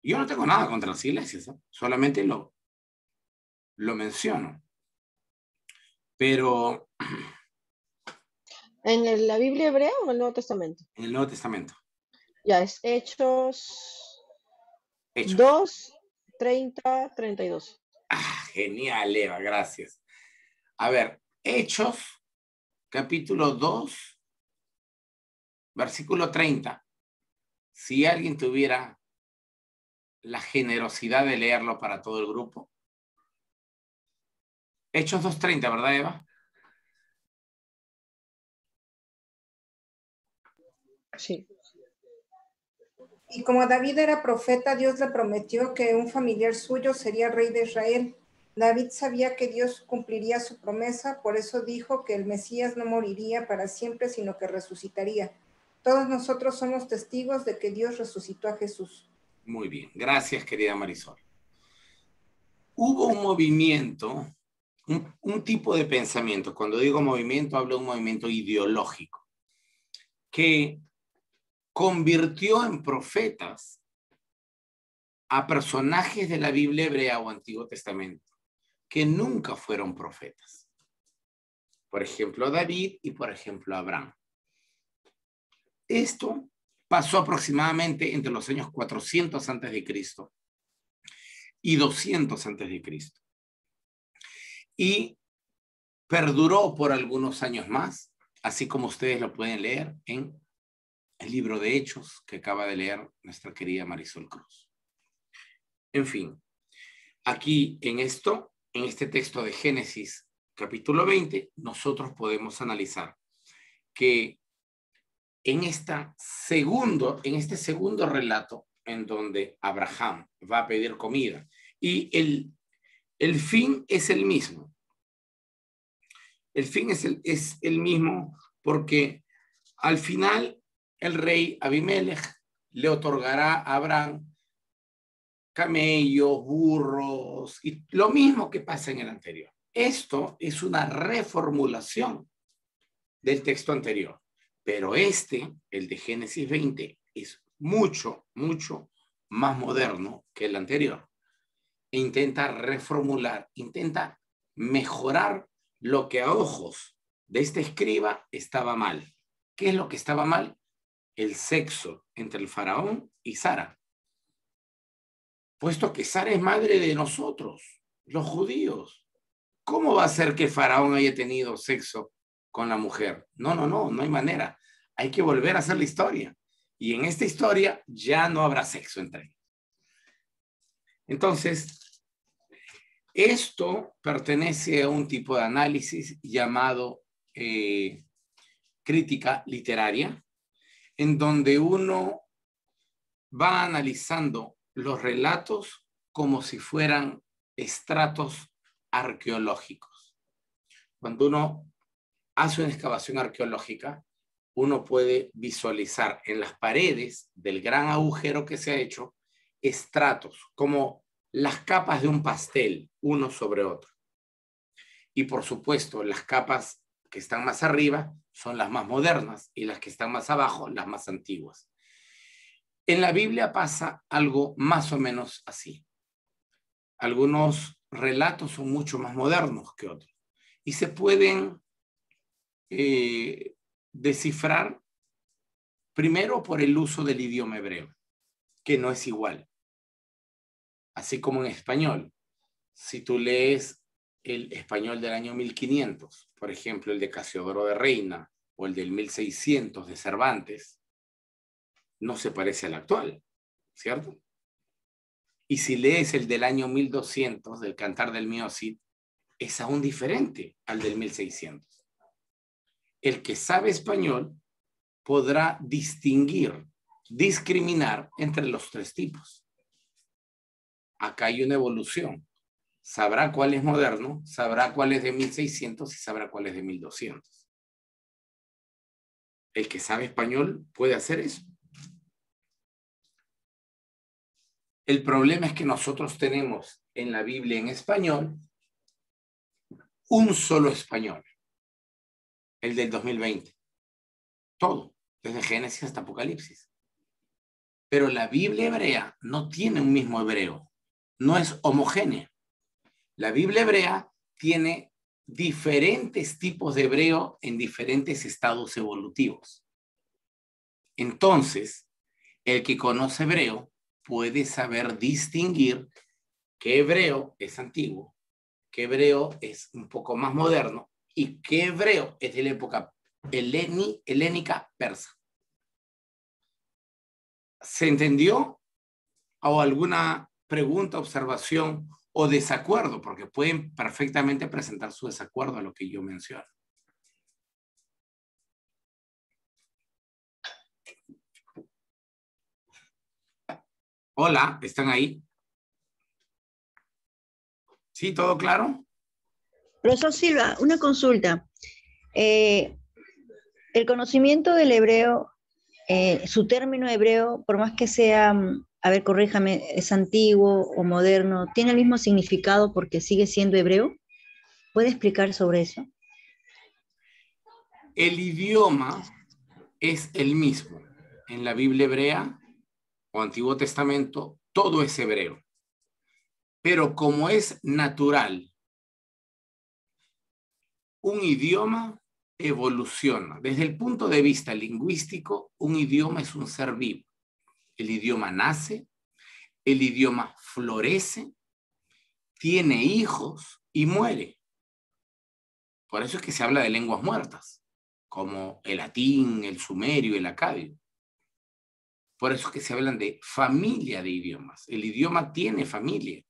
Yo no tengo nada contra las iglesias, ¿eh? Solamente lo menciono. Pero... ¿En la Biblia hebrea o en el Nuevo Testamento? En el Nuevo Testamento. Ya, es Hechos 2, 30, 32. Ah, genial, Eva, gracias. A ver, Hechos, capítulo 2, versículo 30. Si alguien tuviera la generosidad de leerlo para todo el grupo. Hechos 2:30, ¿verdad, Eva? Sí. Y como David era profeta, Dios le prometió que un familiar suyo sería rey de Israel. David sabía que Dios cumpliría su promesa, por eso dijo que el Mesías no moriría para siempre, sino que resucitaría. Todos nosotros somos testigos de que Dios resucitó a Jesús. Muy bien, gracias, querida Marisol. Hubo un movimiento, un tipo de pensamiento. Cuando digo movimiento, hablo de un movimiento ideológico que convirtió en profetas a personajes de la Biblia hebrea o Antiguo Testamento que nunca fueron profetas. Por ejemplo, David y por ejemplo, Abraham. Esto pasó aproximadamente entre los años 400 a.C. y 200 a.C. Y perduró por algunos años más, así como ustedes lo pueden leer en el libro de Hechos que acaba de leer nuestra querida Marisol Cruz. En fin, aquí en este texto de Génesis capítulo 20, nosotros podemos analizar que en este segundo relato, en donde Abraham va a pedir comida, y el fin es el mismo. El fin es el mismo porque al final el rey Abimelech le otorgará a Abraham camellos, burros, y lo mismo que pasa en el anterior. Esto es una reformulación del texto anterior, pero el de Génesis 20, es mucho, mucho más moderno que el anterior. E intenta reformular, intenta mejorar lo que a ojos de este escriba estaba mal. ¿Qué es lo que estaba mal? El sexo entre el faraón y Sara. Puesto que Sara es madre de nosotros, los judíos. ¿Cómo va a ser que el faraón haya tenido sexo con la mujer? No hay manera. Hay que volver a hacer la historia. Y en esta historia ya no habrá sexo entre ellos. Entonces, esto pertenece a un tipo de análisis llamado crítica literaria, en donde uno va analizando los relatos como si fueran estratos arqueológicos. Cuando uno hace una excavación arqueológica, uno puede visualizar en las paredes del gran agujero que se ha hecho estratos, como las capas de un pastel, uno sobre otro. Y por supuesto, las capas que están más arriba son las más modernas y las que están más abajo, las más antiguas. En la Biblia pasa algo más o menos así. Algunos relatos son mucho más modernos que otros y se pueden descifrar primero por el uso del idioma hebreo, que no es igual. Así como en español. Si tú lees el español del año 1500, por ejemplo, el de Casiodoro de Reina o el del 1600 de Cervantes, no se parece al actual, ¿cierto? Y si lees el del año 1200 del Cantar del Mío Cid, es aún diferente al del 1600. El que sabe español podrá distinguir, discriminar entre los tres tipos. Acá hay una evolución. Sabrá cuál es moderno, sabrá cuál es de 1600 y sabrá cuál es de 1200. El que sabe español puede hacer eso. El problema es que nosotros tenemos en la Biblia en español un solo español, el del 2020. Todo, desde Génesis hasta Apocalipsis. Pero la Biblia hebrea no tiene un mismo hebreo, no es homogénea. La Biblia hebrea tiene diferentes tipos de hebreo en diferentes estados evolutivos. Entonces, el que conoce hebreo puede saber distinguir qué hebreo es antiguo, qué hebreo es un poco más moderno y qué hebreo es de la época helénica persa. ¿Se entendió? ¿O alguna pregunta, observación o desacuerdo? Porque pueden perfectamente presentar su desacuerdo a lo que yo menciono. Hola, ¿están ahí? ¿Sí? ¿Todo claro? Profesor Silva, una consulta. El conocimiento del hebreo, su término hebreo, por más que sea, a ver, corríjame, es antiguo o moderno, ¿tiene el mismo significado porque sigue siendo hebreo? ¿Puede explicar sobre eso? El idioma es el mismo. En la Biblia hebrea o Antiguo Testamento, todo es hebreo. Pero como es natural, un idioma evoluciona. Desde el punto de vista lingüístico, un idioma es un ser vivo. El idioma nace, el idioma florece, tiene hijos y muere. Por eso es que se habla de lenguas muertas, como el latín, el sumerio, el acadio. Por eso es que se hablan de familia de idiomas. El idioma tiene familia.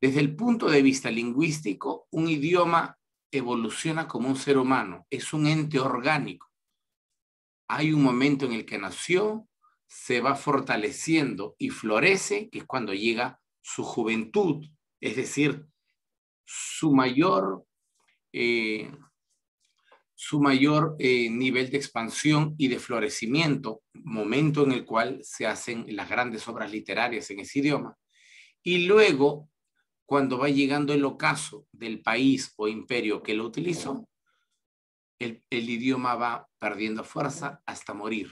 Desde el punto de vista lingüístico, un idioma evoluciona como un ser humano. Es un ente orgánico. Hay un momento en el que nació, se va fortaleciendo y florece, que es cuando llega su juventud, es decir, su mayor su mayor nivel de expansión y de florecimiento, momento en el cual se hacen las grandes obras literarias en ese idioma, y luego, cuando va llegando el ocaso del país o imperio que lo utilizó, el idioma va perdiendo fuerza hasta morir.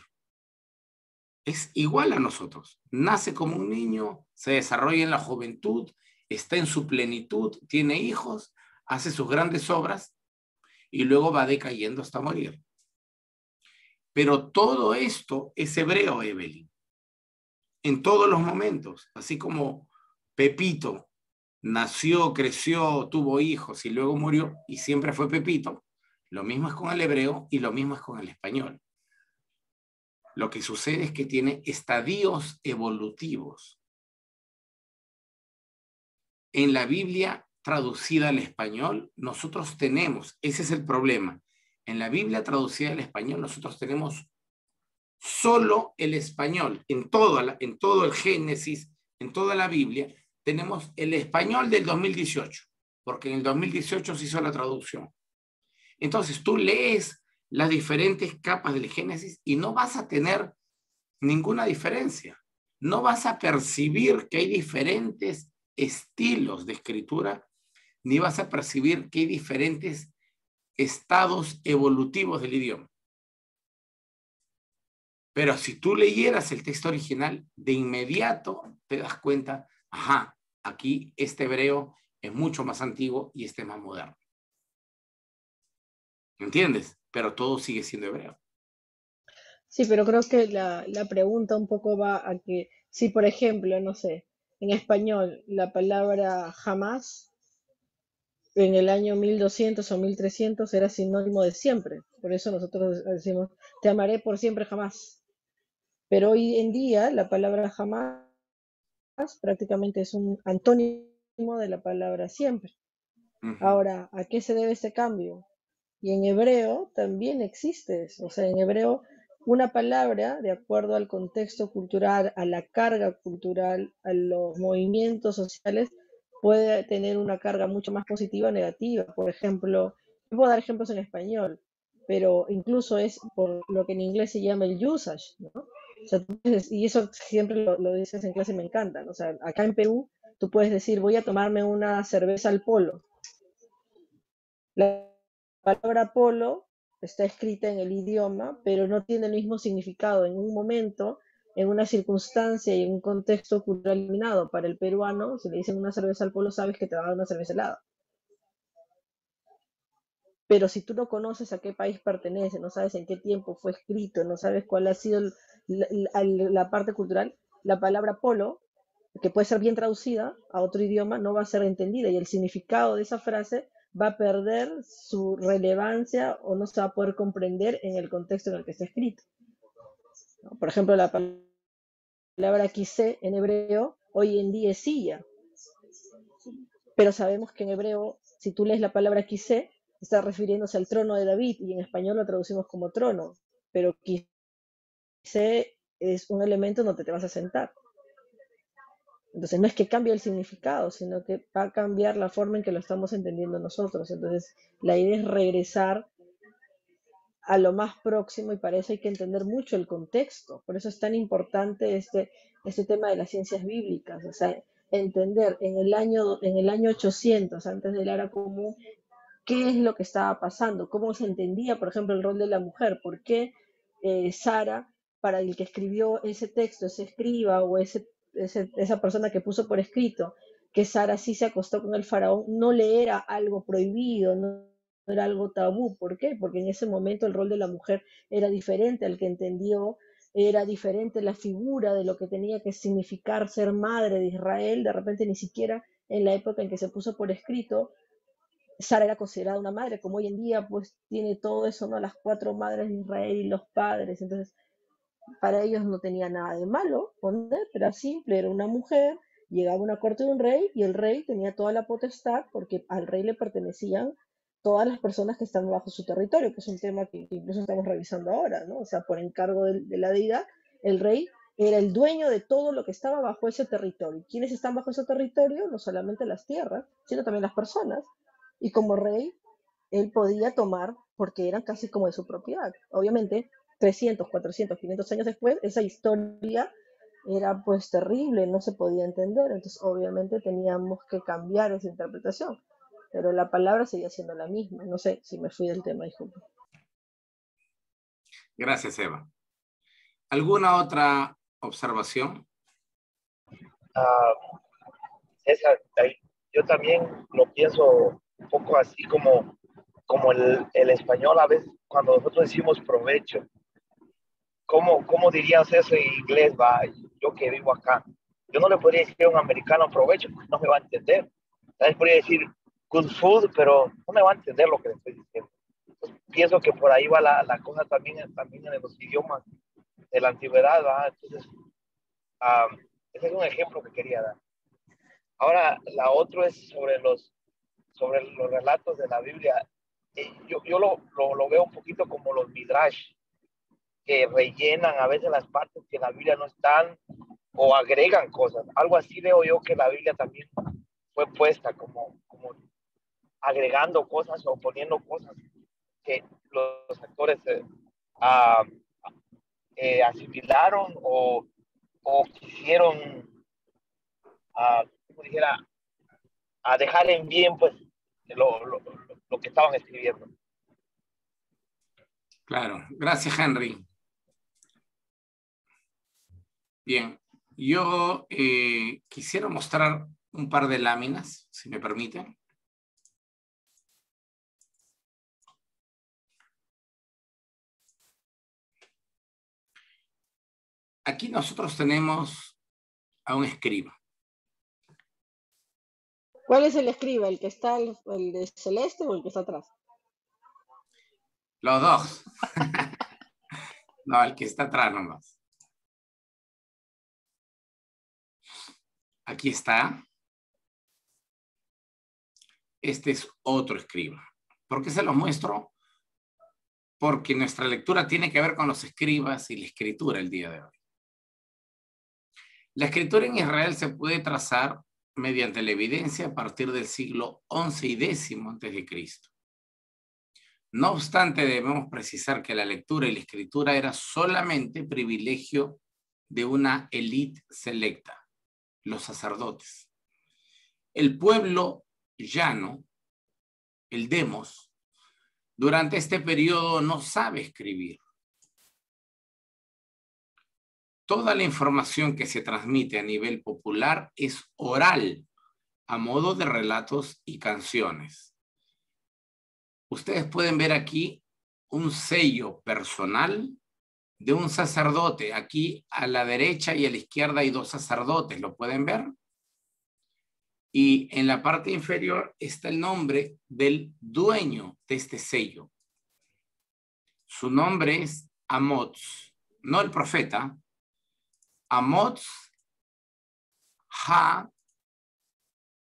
Es igual a nosotros. Nace como un niño, se desarrolla en la juventud, está en su plenitud, tiene hijos, hace sus grandes obras y luego va decayendo hasta morir. Pero todo esto es hebreo, Evelyn, en todos los momentos, así como Pepito nació, creció, tuvo hijos y luego murió y siempre fue Pepito. Lo mismo es con el hebreo y lo mismo es con el español. Lo que sucede es que tiene estadios evolutivos. En la Biblia traducida al español, nosotros tenemos, ese es el problema, en la Biblia traducida al español nosotros tenemos solo el español, en todo el Génesis, en toda la Biblia, tenemos el español del 2018, porque en el 2018 se hizo la traducción. Entonces tú lees las diferentes capas del Génesis y no vas a tener ninguna diferencia. No vas a percibir que hay diferentes estilos de escritura, ni vas a percibir que hay diferentes estados evolutivos del idioma. Pero si tú leyeras el texto original, de inmediato te das cuenta, ajá, aquí este hebreo es mucho más antiguo y este es más moderno. ¿Entiendes? Pero todo sigue siendo hebreo. Sí, pero creo que la pregunta un poco va a que si, por ejemplo, no sé, en español la palabra jamás en el año 1200 o 1300 era sinónimo de siempre. Por eso nosotros decimos, te amaré por siempre jamás. Pero hoy en día la palabra jamás prácticamente es un antónimo de la palabra siempre. Ahora, ¿a qué se debe este cambio? Y en hebreo también existe eso. O sea, en hebreo una palabra, de acuerdo al contexto cultural, a la carga cultural, a los movimientos sociales, puede tener una carga mucho más positiva o negativa. Por ejemplo, puedo dar ejemplos en español, pero incluso es por lo que en inglés se llama el usage, ¿no? O sea, y eso siempre lo dices en clase, me encanta, ¿no? O sea, acá en Perú tú puedes decir, voy a tomarme una cerveza al polo. La palabra polo está escrita en el idioma, pero no tiene el mismo significado en un momento, en una circunstancia y en un contexto cultural eliminado. Para el peruano, si le dicen una cerveza al polo, sabes que te va a dar una cerveza helada. Pero si tú no conoces a qué país pertenece, no sabes en qué tiempo fue escrito, no sabes cuál ha sido la parte cultural, la palabra polo, que puede ser bien traducida a otro idioma, no va a ser entendida y el significado de esa frase va a perder su relevancia o no se va a poder comprender en el contexto en el que está escrito. Por ejemplo, la palabra quise en hebreo hoy en día es silla, pero sabemos que en hebreo, si tú lees la palabra quise, está refiriéndose al trono de David y en español lo traducimos como trono, pero quise es un elemento donde te vas a sentar. Entonces no es que cambie el significado, sino que va a cambiar la forma en que lo estamos entendiendo nosotros. Entonces la idea es regresar a lo más próximo y para eso hay que entender mucho el contexto. Por eso es tan importante este tema de las ciencias bíblicas. O sea, entender en el año 800, antes de la era común, qué es lo que estaba pasando, cómo se entendía, por ejemplo, el rol de la mujer, por qué Sara, para el que escribió ese texto, ese escriba o esa persona que puso por escrito que Sara sí se acostó con el faraón, no le era algo prohibido, no era algo tabú. ¿Por qué? Porque en ese momento el rol de la mujer era diferente al que entendió, era diferente la figura de lo que tenía que significar ser madre de Israel. De repente ni siquiera en la época en que se puso por escrito Sara era considerada una madre, como hoy en día pues tiene todo eso, ¿no? Las 4 madres de Israel y los padres. Entonces para ellos no tenía nada de malo poner, era simple, era una mujer, llegaba a una corte de un rey y el rey tenía toda la potestad porque al rey le pertenecían todas las personas que están bajo su territorio, que es un tema que incluso estamos revisando ahora, ¿no? O sea, por encargo de la deidad, el rey era el dueño de todo lo que estaba bajo ese territorio. ¿Quiénes están bajo ese territorio? No solamente las tierras, sino también las personas. Y como rey, él podía tomar porque eran casi como de su propiedad. Obviamente, 300, 400, 500 años después, esa historia era pues terrible, no se podía entender, entonces obviamente teníamos que cambiar esa interpretación, pero la palabra seguía siendo la misma. No sé si me fui del tema, disculpe. Gracias, Eva. ¿Alguna otra observación? César, yo también lo pienso un poco así como el español a veces, cuando nosotros decimos provecho, ¿cómo dirías eso en inglés? Va, yo que vivo acá, yo no le podría decir a un americano provecho porque no me va a entender. ¿Sabes? Podría decir good food, pero no me va a entender lo que le estoy diciendo. Entonces, pienso que por ahí va la cosa también en los idiomas de la antigüedad, ¿va? Entonces, ese es un ejemplo que quería dar. Ahora, la otra es sobre los relatos de la Biblia. Yo lo veo un poquito como los midrash, que rellenan a veces las partes que en la Biblia no están o agregan cosas. Algo así veo yo que la Biblia también fue puesta como agregando cosas o poniendo cosas que los actores asimilaron o quisieron, como dijera, a dejar en bien pues lo que estaban escribiendo. Claro, gracias, Henry. Bien, yo quisiera mostrar un par de láminas, si me permiten. Aquí nosotros tenemos a un escriba. ¿Cuál es el escriba? ¿El que está, el de celeste o el que está atrás? Los dos. No, el que está atrás nomás. Aquí está. Este es otro escriba. ¿Por qué se los muestro? Porque nuestra lectura tiene que ver con los escribas y la escritura el día de hoy. La escritura en Israel se puede trazar mediante la evidencia a partir del siglo XI y X a.C. No obstante, debemos precisar que la lectura y la escritura era solamente privilegio de una élite selecta, los sacerdotes. El pueblo llano, el demos, durante este periodo no sabe escribir. Toda la información que se transmite a nivel popular es oral, a modo de relatos y canciones. Ustedes pueden ver aquí un sello personal de un sacerdote. Aquí a la derecha y a la izquierda hay dos sacerdotes, ¿lo pueden ver? Y en la parte inferior está el nombre del dueño de este sello. Su nombre es Amoz, no el profeta, Amoz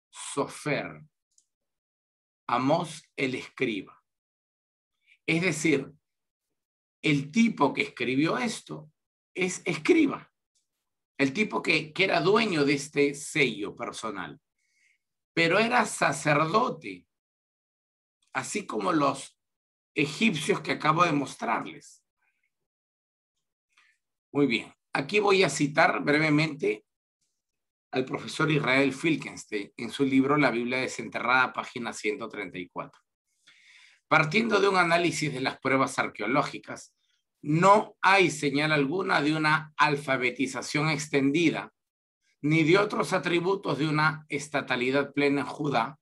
ha-Sofer, Amós el escriba. Es decir, el tipo que escribió esto es escriba, el tipo que era dueño de este sello personal, pero era sacerdote, así como los egipcios que acabo de mostrarles. Muy bien, aquí voy a citar brevemente al profesor Israel Finkelstein en su libro La Biblia desenterrada, página 134. Partiendo de un análisis de las pruebas arqueológicas, no hay señal alguna de una alfabetización extendida, ni de otros atributos de una estatalidad plena en Judá,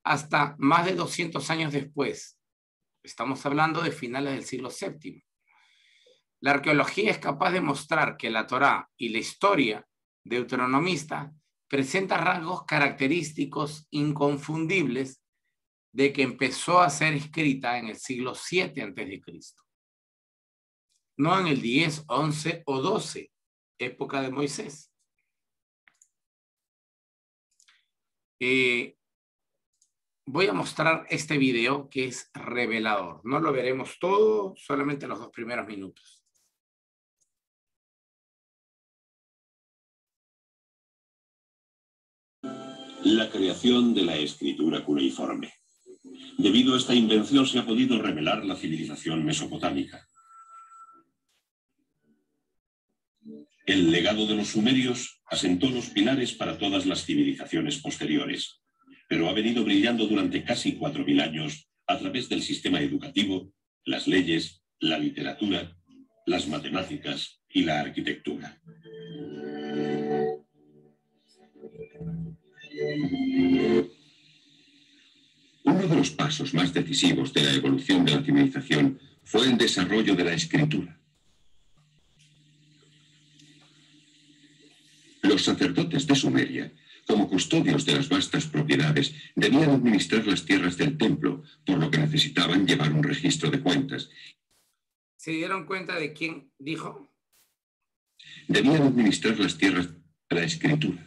hasta más de 200 años después. Estamos hablando de finales del siglo VII. La arqueología es capaz de mostrar que la Torá y la historia deuteronomista presenta rasgos característicos inconfundibles de que empezó a ser escrita en el siglo VII a.C. No en el 10, 11 o 12, época de Moisés. Voy a mostrar este video que es revelador. No lo veremos todo, solamente los 2 primeros minutos. La creación de la escritura cuneiforme. Debido a esta invención se ha podido revelar la civilización mesopotámica. El legado de los sumerios asentó los pilares para todas las civilizaciones posteriores, pero ha venido brillando durante casi 4000 años a través del sistema educativo, las leyes, la literatura, las matemáticas y la arquitectura. Uno de los pasos más decisivos de la evolución de la civilización fue el desarrollo de la escritura. Los sacerdotes de Sumeria, como custodios de las vastas propiedades, debían administrar las tierras del templo, por lo que necesitaban llevar un registro de cuentas. ¿Se dieron cuenta de quién dijo? Debían administrar las tierras de la escritura.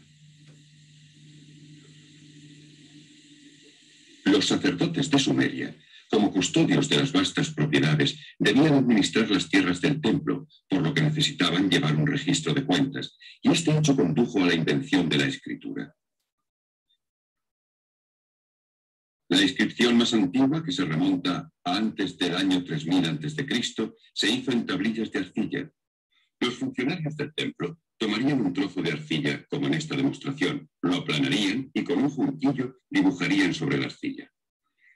Los sacerdotes de Sumeria, como custodios de las vastas propiedades, debían administrar las tierras del templo, por lo que necesitaban llevar un registro de cuentas, y este hecho condujo a la invención de la escritura. La inscripción más antigua, que se remonta a antes del año 3000 a.C., se hizo en tablillas de arcilla. Los funcionarios del templo tomarían un trozo de arcilla, como en esta demostración, lo aplanarían y con un junquillo dibujarían sobre la arcilla.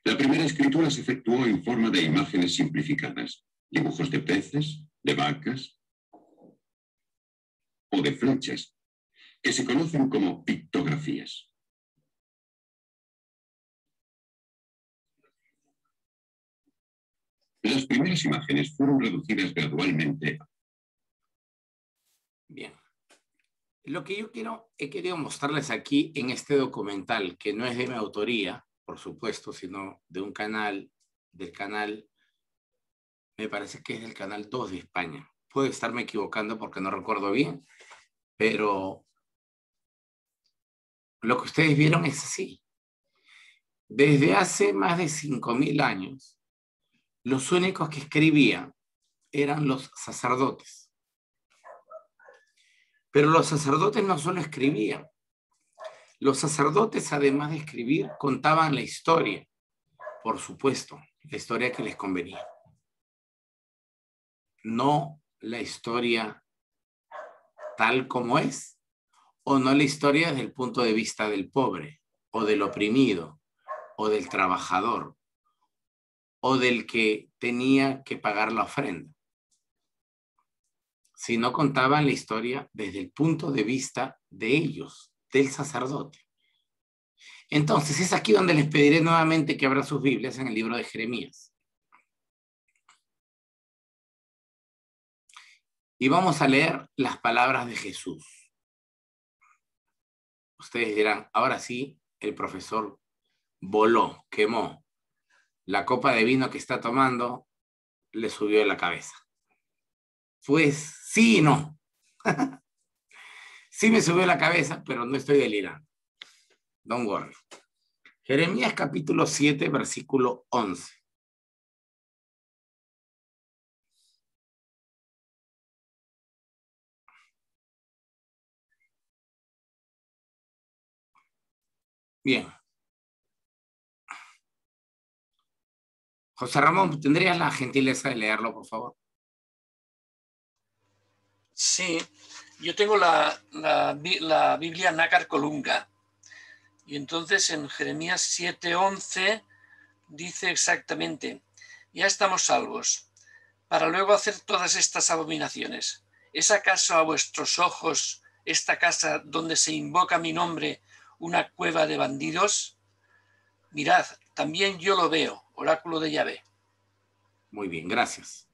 La primera escritura se efectuó en forma de imágenes simplificadas, dibujos de peces, de vacas o de flechas, que se conocen como pictografías. Las primeras imágenes fueron reducidas gradualmente. Bien. Lo que he querido mostrarles aquí en este documental, que no es de mi autoría, por supuesto, sino de un canal, me parece que es del canal 2 de España. Puedo estarme equivocando porque no recuerdo bien, pero lo que ustedes vieron es así. Desde hace más de 5000 años, los únicos que escribían eran los sacerdotes. Pero los sacerdotes no solo escribían. Los sacerdotes, además de escribir, contaban la historia. Por supuesto, la historia que les convenía. No la historia tal como es, o no la historia desde el punto de vista del pobre, o del oprimido, o del trabajador, o del que tenía que pagar la ofrenda. Si no contaban la historia desde el punto de vista de ellos, del sacerdote. Entonces es aquí donde les pediré nuevamente que abran sus Biblias en el libro de Jeremías. Y vamos a leer las palabras de Jesús. Ustedes dirán, ahora sí, el profesor voló, quemó. La copa de vino que está tomando le subió a la cabeza. Pues sí y no. Sí me subió la cabeza, pero no estoy delirando. Don't worry. Jeremías capítulo 7, versículo 11. Bien. José Ramón, ¿tendrías la gentileza de leerlo, por favor? Sí, yo tengo la Biblia Nácar Colunga. Y entonces en Jeremías 7:11 dice exactamente: ya estamos salvos, para luego hacer todas estas abominaciones. ¿Es acaso a vuestros ojos esta casa donde se invoca mi nombre una cueva de bandidos? Mirad, también yo lo veo, oráculo de Yahvé. Muy bien, gracias.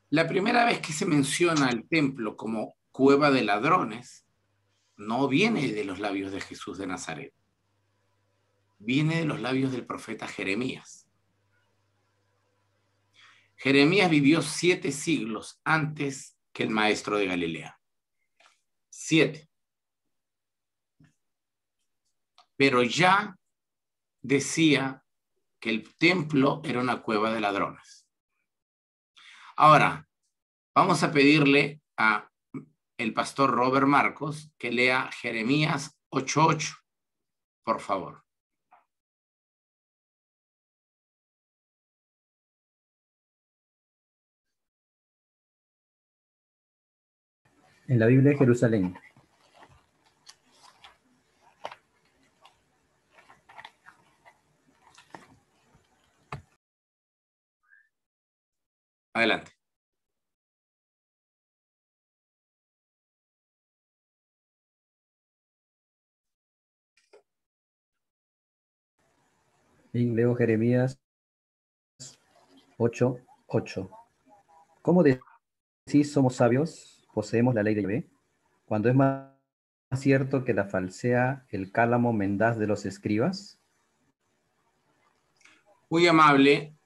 La primera vez que se menciona el templo como cueva de ladrones no viene de los labios de Jesús de Nazaret. Viene de los labios del profeta Jeremías. Jeremías vivió 7 siglos antes que el maestro de Galilea. 7. Pero ya decía que el templo era una cueva de ladrones. Ahora, vamos a pedirle a el pastor Robert Marcos que lea Jeremías 8:8, por favor. En la Biblia de Jerusalén. Adelante. Y leo Jeremías 8:8. ¿Cómo decís somos sabios, poseemos la ley de Yahvé, cuando es más cierto que la falsea el cálamo mendaz de los escribas? Muy amable.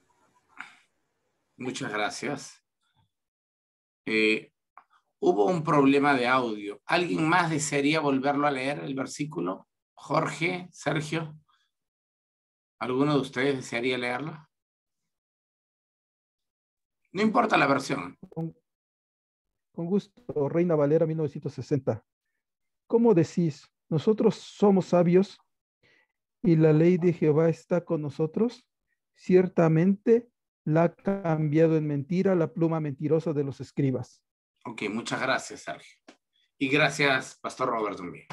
Muchas gracias. Hubo un problema de audio. ¿Alguien más desearía volverlo a leer el versículo? Jorge, Sergio, ¿alguno de ustedes desearía leerlo? No importa la versión. Con gusto, Reina Valera 1960. ¿Cómo decís? Nosotros somos sabios y la ley de Jehová está con nosotros. Ciertamente la ha cambiado en mentira la pluma mentirosa de los escribas. Ok, muchas gracias, Sergio. Y gracias, Pastor Robert, también.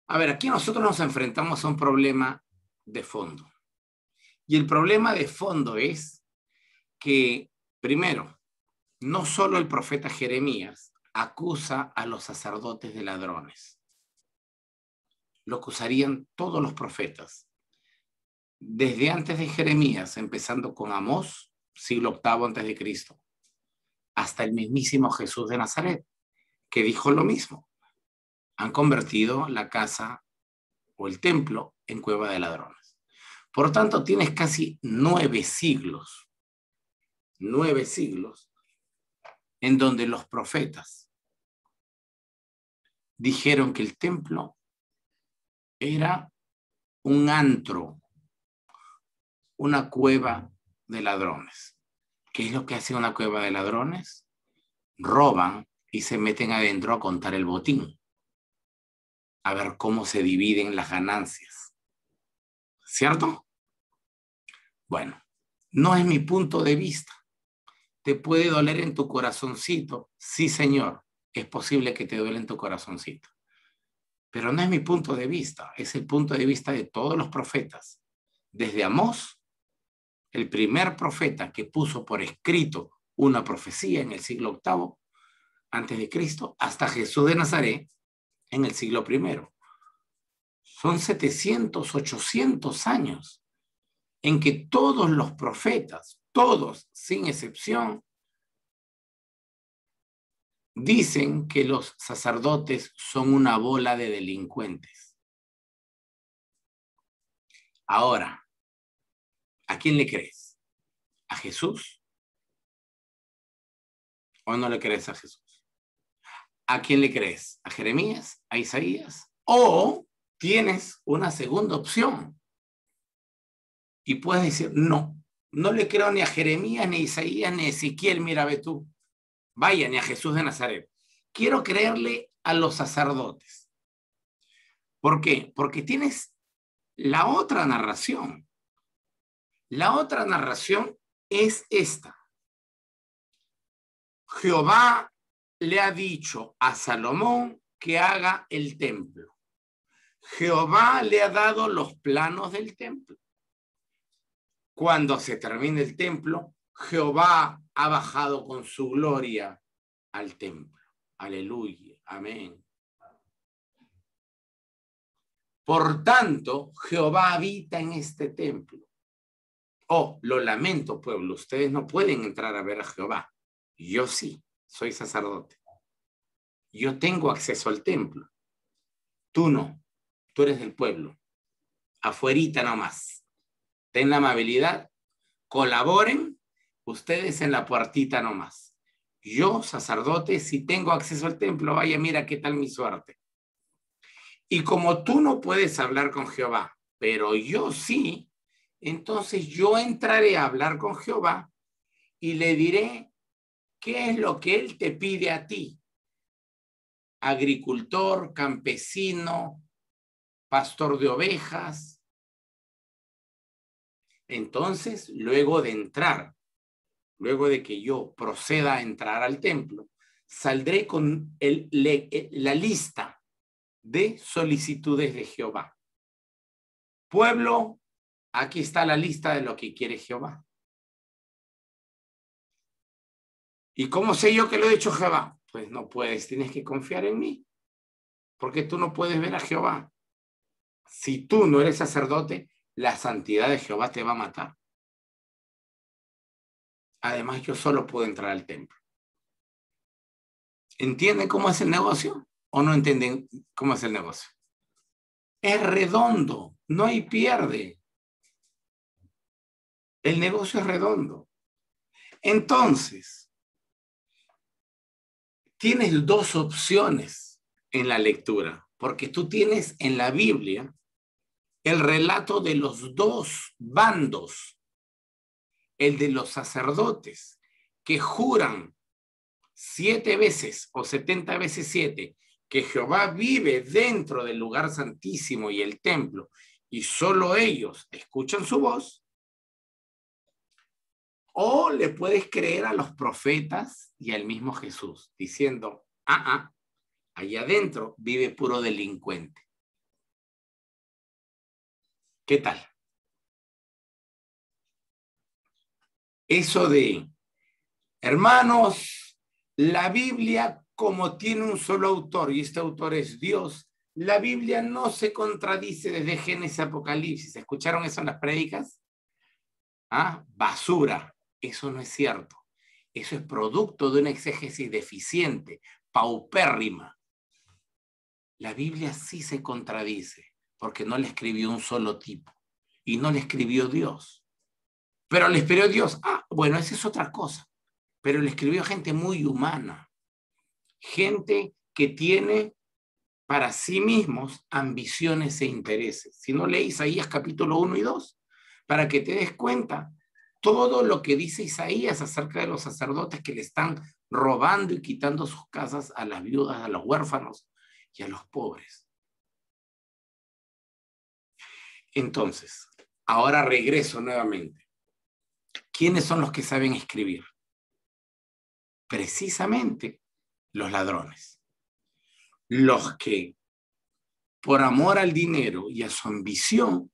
A ver, aquí nosotros nos enfrentamos a un problema de fondo. Y el problema de fondo es que, primero, no solo el profeta Jeremías acusa a los sacerdotes de ladrones. Lo acusarían todos los profetas. Desde antes de Jeremías, empezando con Amós, siglo VIII antes de Cristo, hasta el mismísimo Jesús de Nazaret, que dijo lo mismo. Han convertido la casa o el templo en cueva de ladrones. Por tanto, tienes casi 9 siglos en donde los profetas dijeron que el templo era un antro, una cueva de ladrones. ¿Qué es lo que hace una cueva de ladrones? Roban y se meten adentro a contar el botín, a ver cómo se dividen las ganancias. ¿Cierto? Bueno, no es mi punto de vista. ¿Te puede doler en tu corazoncito? Sí, Señor, es posible que te duele en tu corazoncito. Pero no es mi punto de vista, es el punto de vista de todos los profetas. Desde Amós, el primer profeta que puso por escrito una profecía en el siglo VIII antes de Cristo, hasta Jesús de Nazaret en el siglo I. Son 700, 800 años en que todos los profetas, todos sin excepción, dicen que los sacerdotes son una bola de delincuentes. Ahora, ¿a quién le crees? ¿A Jesús? ¿O no le crees a Jesús? ¿A quién le crees? ¿A Jeremías? ¿A Isaías? ¿O tienes una segunda opción? Y puedes decir, no, no le creo ni a Jeremías, ni a Isaías, ni a Ezequiel, mira, ve tú. Vaya, ni a Jesús de Nazaret. Quiero creerle a los sacerdotes. ¿Por qué? Porque tienes la otra narración. La otra narración es esta. Jehová le ha dicho a Salomón que haga el templo. Jehová le ha dado los planos del templo. Cuando se termine el templo, Jehová ha bajado con su gloria al templo. Aleluya. Amén. Por tanto, Jehová habita en este templo. Oh, lo lamento, pueblo. Ustedes no pueden entrar a ver a Jehová. Yo sí, soy sacerdote. Yo tengo acceso al templo. Tú no. Tú eres del pueblo. Afuerita nomás. Ten la amabilidad. Colaboren ustedes en la puertita nomás. Yo, sacerdote, si tengo acceso al templo, vaya, mira qué tal mi suerte. Y como tú no puedes hablar con Jehová, pero yo sí, entonces yo entraré a hablar con Jehová y le diré qué es lo que él te pide a ti. Agricultor, campesino, pastor de ovejas. Entonces, luego de entrar, luego de que yo proceda a entrar al templo, saldré con la lista de solicitudes de Jehová. Pueblo, aquí está la lista de lo que quiere Jehová. ¿Y cómo sé yo que lo ha hecho Jehová? Pues no puedes, tienes que confiar en mí, porque tú no puedes ver a Jehová. Si tú no eres sacerdote, la santidad de Jehová te va a matar. Además, yo solo puedo entrar al templo. ¿Entienden cómo es el negocio? ¿O no entienden cómo es el negocio? Es redondo, no hay pierde. El negocio es redondo. Entonces, tienes dos opciones en la lectura, porque tú tienes en la Biblia el relato de los dos bandos, el de los sacerdotes que juran 7 veces o 70 veces 7 que Jehová vive dentro del lugar santísimo y el templo y solo ellos escuchan su voz, o le puedes creer a los profetas y al mismo Jesús diciendo, allá adentro vive puro delincuente. ¿Qué tal? Eso de, hermanos, la Biblia, como tiene un solo autor, y este autor es Dios, la Biblia no se contradice desde Génesis a Apocalipsis. ¿Escucharon eso en las prédicas? Basura. Eso no es cierto. Eso es producto de una exégesis deficiente, paupérrima. La Biblia sí se contradice, porque no le escribió un solo tipo, y no le escribió Dios. Pero le escribió Dios. Bueno, esa es otra cosa. Pero le escribió gente muy humana. Gente que tiene para sí mismos ambiciones e intereses. Si no lees Isaías capítulo 1 y 2, para que te des cuenta todo lo que dice Isaías acerca de los sacerdotes que le están robando y quitando sus casas a las viudas, a los huérfanos y a los pobres. Entonces, ahora regreso nuevamente. ¿Quiénes son los que saben escribir? Precisamente los ladrones. Los que, por amor al dinero y a su ambición,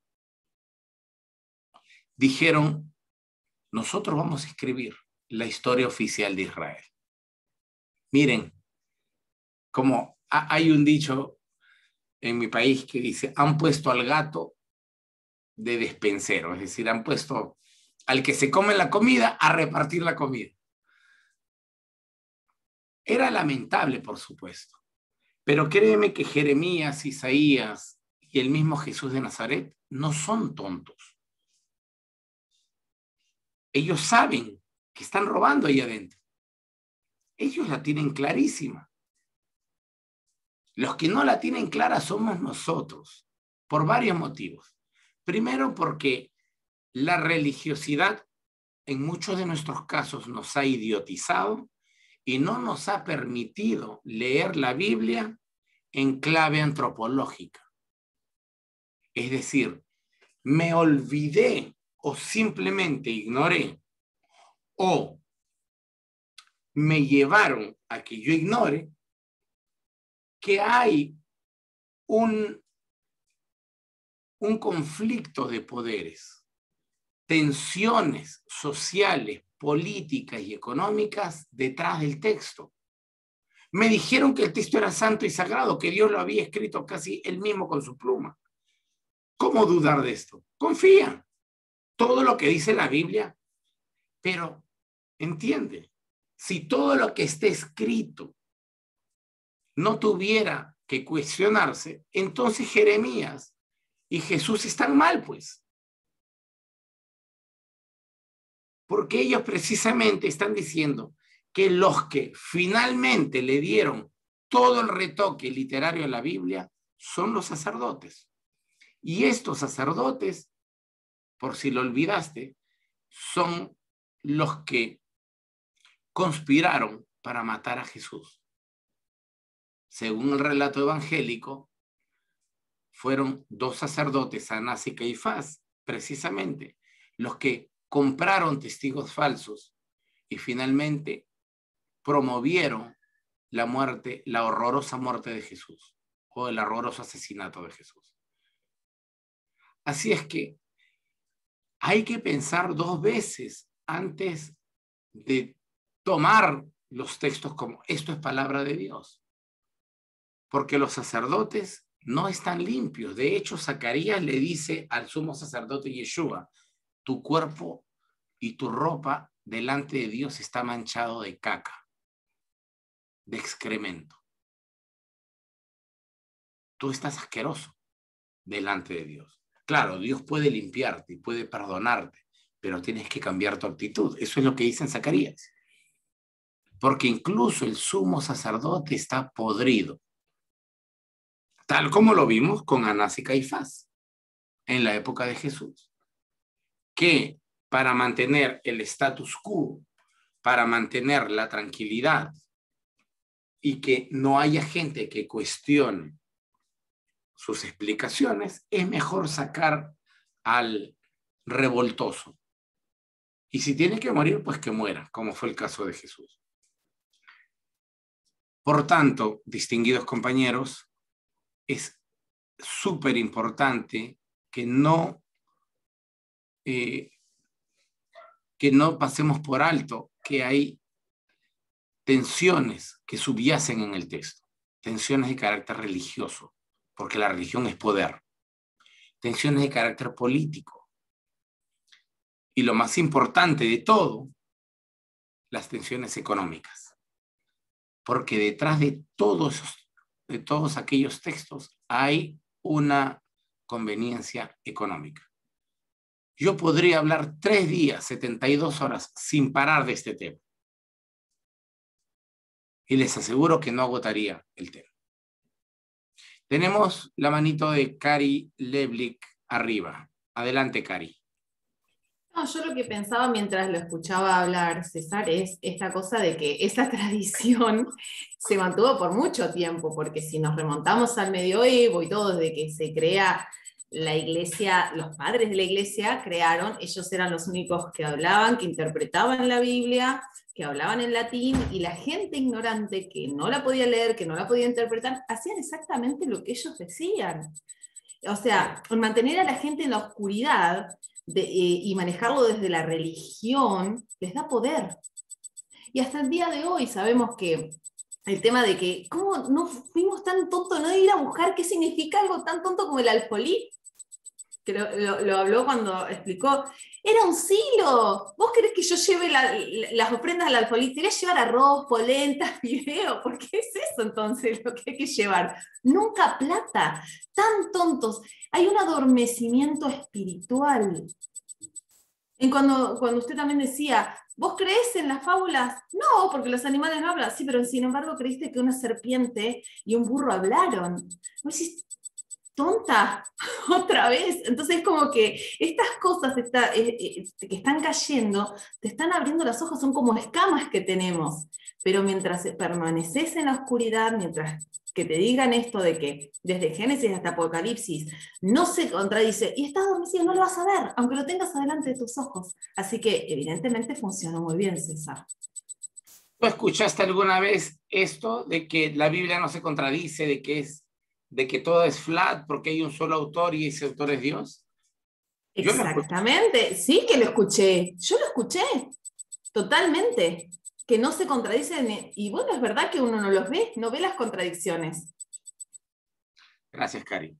dijeron, nosotros vamos a escribir la historia oficial de Israel. Miren, como hay un dicho en mi país que dice, han puesto al gato de despensero, es decir, han puesto al que se come la comida a repartir la comida. Era lamentable, por supuesto, pero créeme que Jeremías, Isaías y el mismo Jesús de Nazaret no son tontos. Ellos saben que están robando ahí adentro. Ellos la tienen clarísima. Los que no la tienen clara somos nosotros, por varios motivos. Primero, porque la religiosidad en muchos de nuestros casos nos ha idiotizado y no nos ha permitido leer la Biblia en clave antropológica. Es decir, me olvidé o simplemente ignoré o me llevaron a que yo ignore que hay un conflicto de poderes, tensiones sociales, políticas y económicas detrás del texto. Me dijeron que el texto era santo y sagrado, que Dios lo había escrito casi él mismo con su pluma. ¿Cómo dudar de esto? Confía. Todo lo que dice la Biblia, pero entiende, si todo lo que esté escrito no tuviera que cuestionarse, entonces Jeremías y Jesús están mal, pues. Porque ellos precisamente están diciendo que los que finalmente le dieron todo el retoque literario a la Biblia son los sacerdotes. Y estos sacerdotes, por si lo olvidaste, son los que conspiraron para matar a Jesús. Según el relato evangélico, fueron 2 sacerdotes, Anás y Caifás, precisamente, los que compraron testigos falsos y finalmente promovieron la muerte, la horrorosa muerte de Jesús o el horroroso asesinato de Jesús. Así es que hay que pensar 2 veces antes de tomar los textos como esto es palabra de Dios. Porque los sacerdotes no están limpios. De hecho, Zacarías le dice al sumo sacerdote Yeshua, tu cuerpo y tu ropa delante de Dios está manchado de caca, de excremento. Tú estás asqueroso delante de Dios. Claro, Dios puede limpiarte y puede perdonarte, pero tienes que cambiar tu actitud. Eso es lo que dice en Zacarías. Porque incluso el sumo sacerdote está podrido, tal como lo vimos con Anás y Caifás en la época de Jesús, que para mantener el status quo, para mantener la tranquilidad y que no haya gente que cuestione sus explicaciones, es mejor sacar al revoltoso. Y si tiene que morir, pues que muera, como fue el caso de Jesús. Por tanto, distinguidos compañeros, es súper importante que no pasemos por alto que hay tensiones que subyacen en el texto, tensiones de carácter religioso, porque la religión es poder, tensiones de carácter político, y lo más importante de todo, las tensiones económicas. Porque detrás de todos aquellos textos hay una conveniencia económica. Yo podría hablar 3 días, 72 horas, sin parar de este tema. Y les aseguro que no agotaría el tema. Tenemos la manito de Cari Leblik arriba. Adelante, Cari. No, yo lo que pensaba mientras lo escuchaba hablar César es esta cosa de que esa tradición se mantuvo por mucho tiempo, porque si nos remontamos al medioevo y todo, desde que se crea la iglesia, los padres de la iglesia crearon, ellos eran los únicos que hablaban, que interpretaban la Biblia, que hablaban en latín, y la gente ignorante que no la podía leer, que no la podía interpretar, hacían exactamente lo que ellos decían. O sea, mantener a la gente en la oscuridad y manejarlo desde la religión les da poder. Y hasta el día de hoy sabemos que el tema de que, ¿cómo no fuimos tan tontos no de ir a buscar qué significa algo tan tonto como el alfolí? Que lo habló cuando explicó, era un silo. ¿Vos querés que yo lleve las ofrendas al alfolí? ¿Te voy a llevar arroz, polenta, fideo? ¿Por qué es eso entonces lo que hay que llevar? Nunca plata. Tan tontos. Hay un adormecimiento espiritual. Cuando usted también decía, ¿vos creés en las fábulas? No, porque los animales no hablan. Sí, pero sin embargo creíste que una serpiente y un burro hablaron. ¿Vos decís, tonta, otra vez? Entonces es como que estas cosas que están cayendo, te están abriendo los ojos, son como escamas que tenemos, pero mientras permaneces en la oscuridad, mientras que te digan esto de que desde Génesis hasta Apocalipsis no se contradice, y estás adormecido, no lo vas a ver, aunque lo tengas adelante de tus ojos. Así que evidentemente funcionó muy bien, César. ¿Tú escuchaste alguna vez esto de que la Biblia no se contradice, de que todo es flat porque hay un solo autor y ese autor es Dios? Exactamente, sí que lo escuché, yo lo escuché, totalmente, que no se contradicen, y bueno, es verdad que uno no los ve, no ve las contradicciones. Gracias, Cari.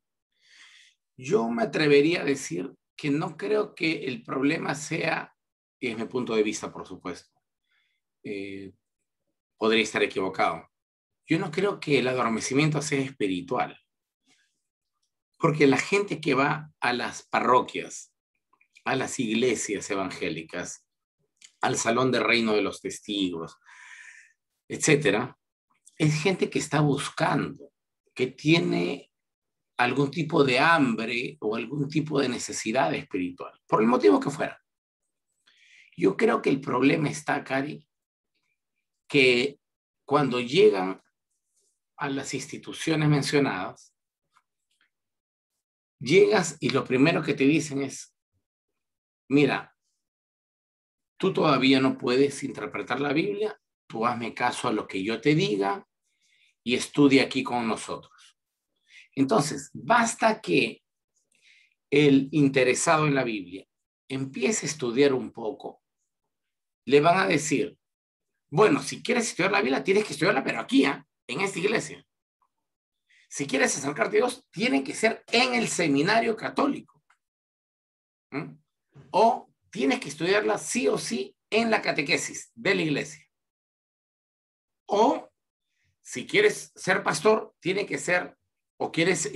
Yo me atrevería a decir que no creo que el problema sea, y es mi punto de vista, por supuesto, podría estar equivocado. Yo no creo que el adormecimiento sea espiritual. Porque la gente que va a las parroquias, a las iglesias evangélicas, al Salón de Reino de los Testigos, etcétera, es gente que está buscando, que tiene algún tipo de hambre o algún tipo de necesidad espiritual, por el motivo que fuera. Yo creo que el problema está, Cari, que cuando llegan a las instituciones mencionadas, llegas y lo primero que te dicen es, mira, tú todavía no puedes interpretar la Biblia, tú hazme caso a lo que yo te diga y estudie aquí con nosotros. Entonces, basta que el interesado en la Biblia empiece a estudiar un poco. Le van a decir, bueno, si quieres estudiar la Biblia, tienes que estudiarla, pero aquí, en esta iglesia. Si quieres acercarte a Dios, tiene que ser en el seminario católico. O tienes que estudiarla sí o sí en la catequesis de la iglesia. O si quieres ser pastor, tiene que ser, o quieres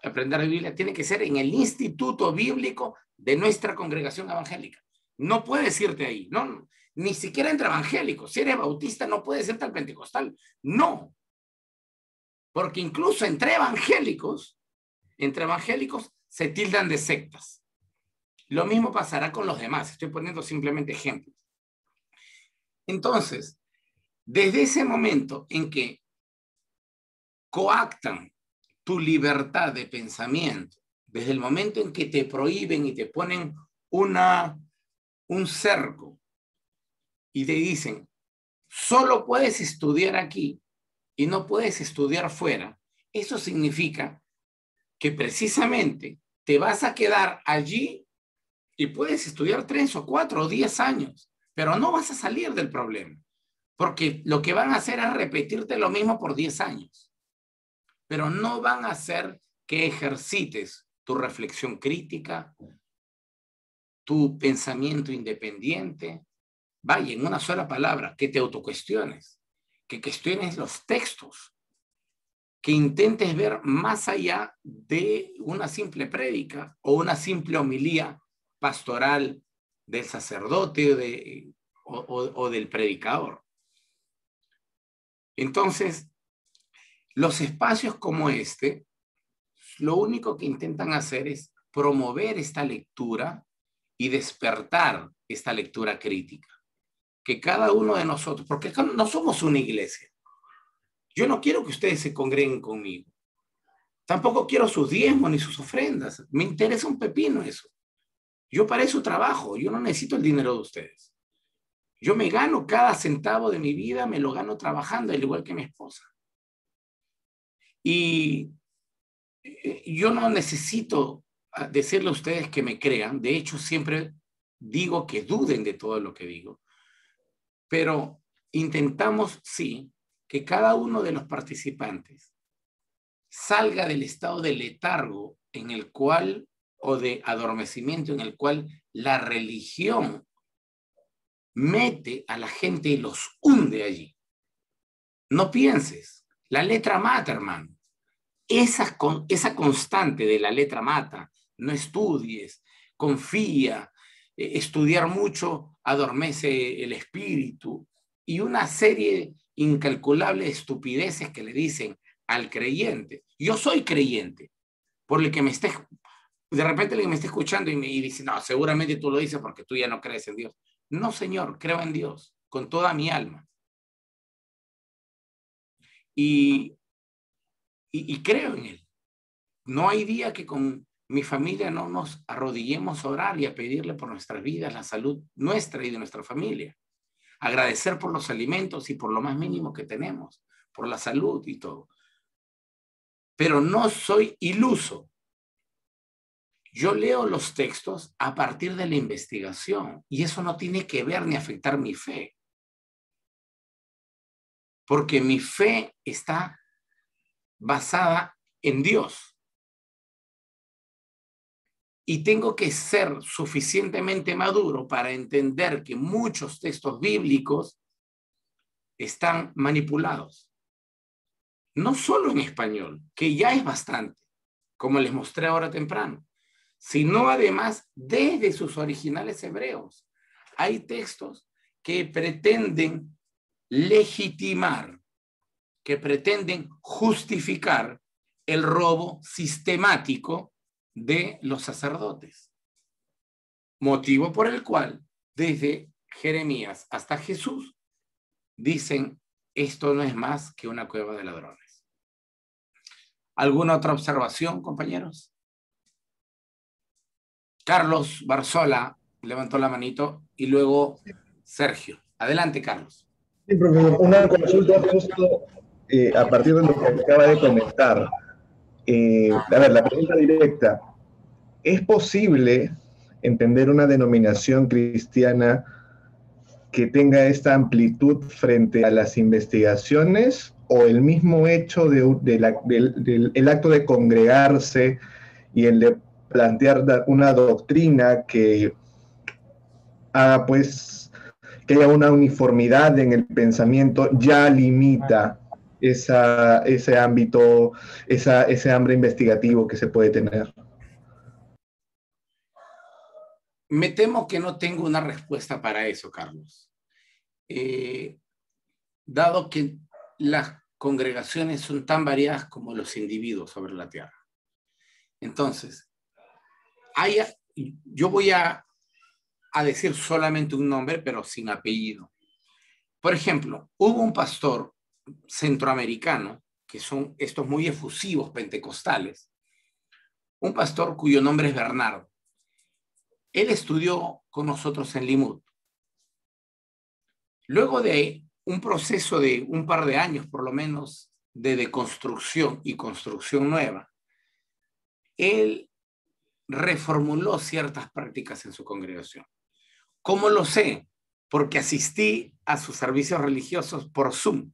aprender la Biblia, tiene que ser en el instituto bíblico de nuestra congregación evangélica. No puedes irte ahí, no, ni siquiera entre evangélicos. Si eres bautista, no puedes irte al pentecostal. No. Porque incluso entre evangélicos se tildan de sectas. Lo mismo pasará con los demás. Estoy poniendo simplemente ejemplos. Entonces, desde ese momento en que coactan tu libertad de pensamiento, desde el momento en que te prohíben y te ponen un cerco y te dicen, solo puedes estudiar aquí y no puedes estudiar fuera, eso significa que precisamente te vas a quedar allí y puedes estudiar 3 o 4 o 10 años, pero no vas a salir del problema, porque lo que van a hacer es repetirte lo mismo por 10 años, pero no van a hacer que ejercites tu reflexión crítica, tu pensamiento independiente. Vaya, en una sola palabra, que te autocuestiones, que cuestiones los textos, que intentes ver más allá de una simple prédica o una simple homilía pastoral del sacerdote o del predicador. Entonces, los espacios como este, lo único que intentan hacer es promover esta lectura y despertar esta lectura crítica. Que cada uno de nosotros, porque no somos una iglesia. Yo no quiero que ustedes se congreguen conmigo. Tampoco quiero sus diezmos ni sus ofrendas. Me interesa un pepino eso. Yo para eso trabajo. Yo no necesito el dinero de ustedes. Yo me gano cada centavo de mi vida, me lo gano trabajando, al igual que mi esposa. Y yo no necesito decirle a ustedes que me crean. De hecho, siempre digo que duden de todo lo que digo. Pero intentamos, sí, que cada uno de los participantes salga del estado de letargo en el cual, o de adormecimiento en el cual la religión mete a la gente y los hunde allí. No pienses, la letra mata, hermano. Esa constante de la letra mata, no estudies, confía, estudiar mucho adormece el espíritu, y una serie incalculable de estupideces que le dicen al creyente. Yo soy creyente, por el que me esté, de repente alguien me está escuchando y dice, no, seguramente tú lo dices porque tú ya no crees en Dios. No, Señor, creo en Dios con toda mi alma. Y creo en Él. No hay día que con mi familia no nos arrodillemos a orar y a pedirle por nuestras vidas, la salud nuestra y de nuestra familia. Agradecer por los alimentos y por lo más mínimo que tenemos, por la salud y todo. Pero no soy iluso. Yo leo los textos a partir de la investigación y eso no tiene que ver ni afectar mi fe. Porque mi fe está basada en Dios. Y tengo que ser suficientemente maduro para entender que muchos textos bíblicos están manipulados. No solo en español, que ya es bastante, como les mostré ahora temprano, sino además desde sus originales hebreos. Hay textos que pretenden legitimar, que pretenden justificar el robo sistemático de los sacerdotes. Motivo por el cual, desde Jeremías hasta Jesús, dicen, esto no es más que una cueva de ladrones. ¿Alguna otra observación, compañeros? Carlos Barzola levantó la manito y luego Sergio. Adelante, Carlos. Sí, profesor, una consulta justo a partir de lo que acaba de comentar. A ver, la pregunta directa. ¿Es posible entender una denominación cristiana que tenga esta amplitud frente a las investigaciones, o el mismo hecho del acto de congregarse y el de plantear una doctrina que haga pues que haya una uniformidad en el pensamiento ya limita ese ámbito, ese hambre investigativo que se puede tener? Me temo que no tengo una respuesta para eso, Carlos. Dado que las congregaciones son tan variadas como los individuos sobre la tierra. Entonces, yo voy a decir solamente un nombre, pero sin apellido. Por ejemplo, hubo un pastor centroamericano, que son estos muy efusivos pentecostales, un pastor cuyo nombre es Bernardo. Él estudió con nosotros en Limud. Luego de un proceso de un par de años, por lo menos, de deconstrucción y construcción nueva, él reformuló ciertas prácticas en su congregación. ¿Cómo lo sé? Porque asistí a sus servicios religiosos por Zoom.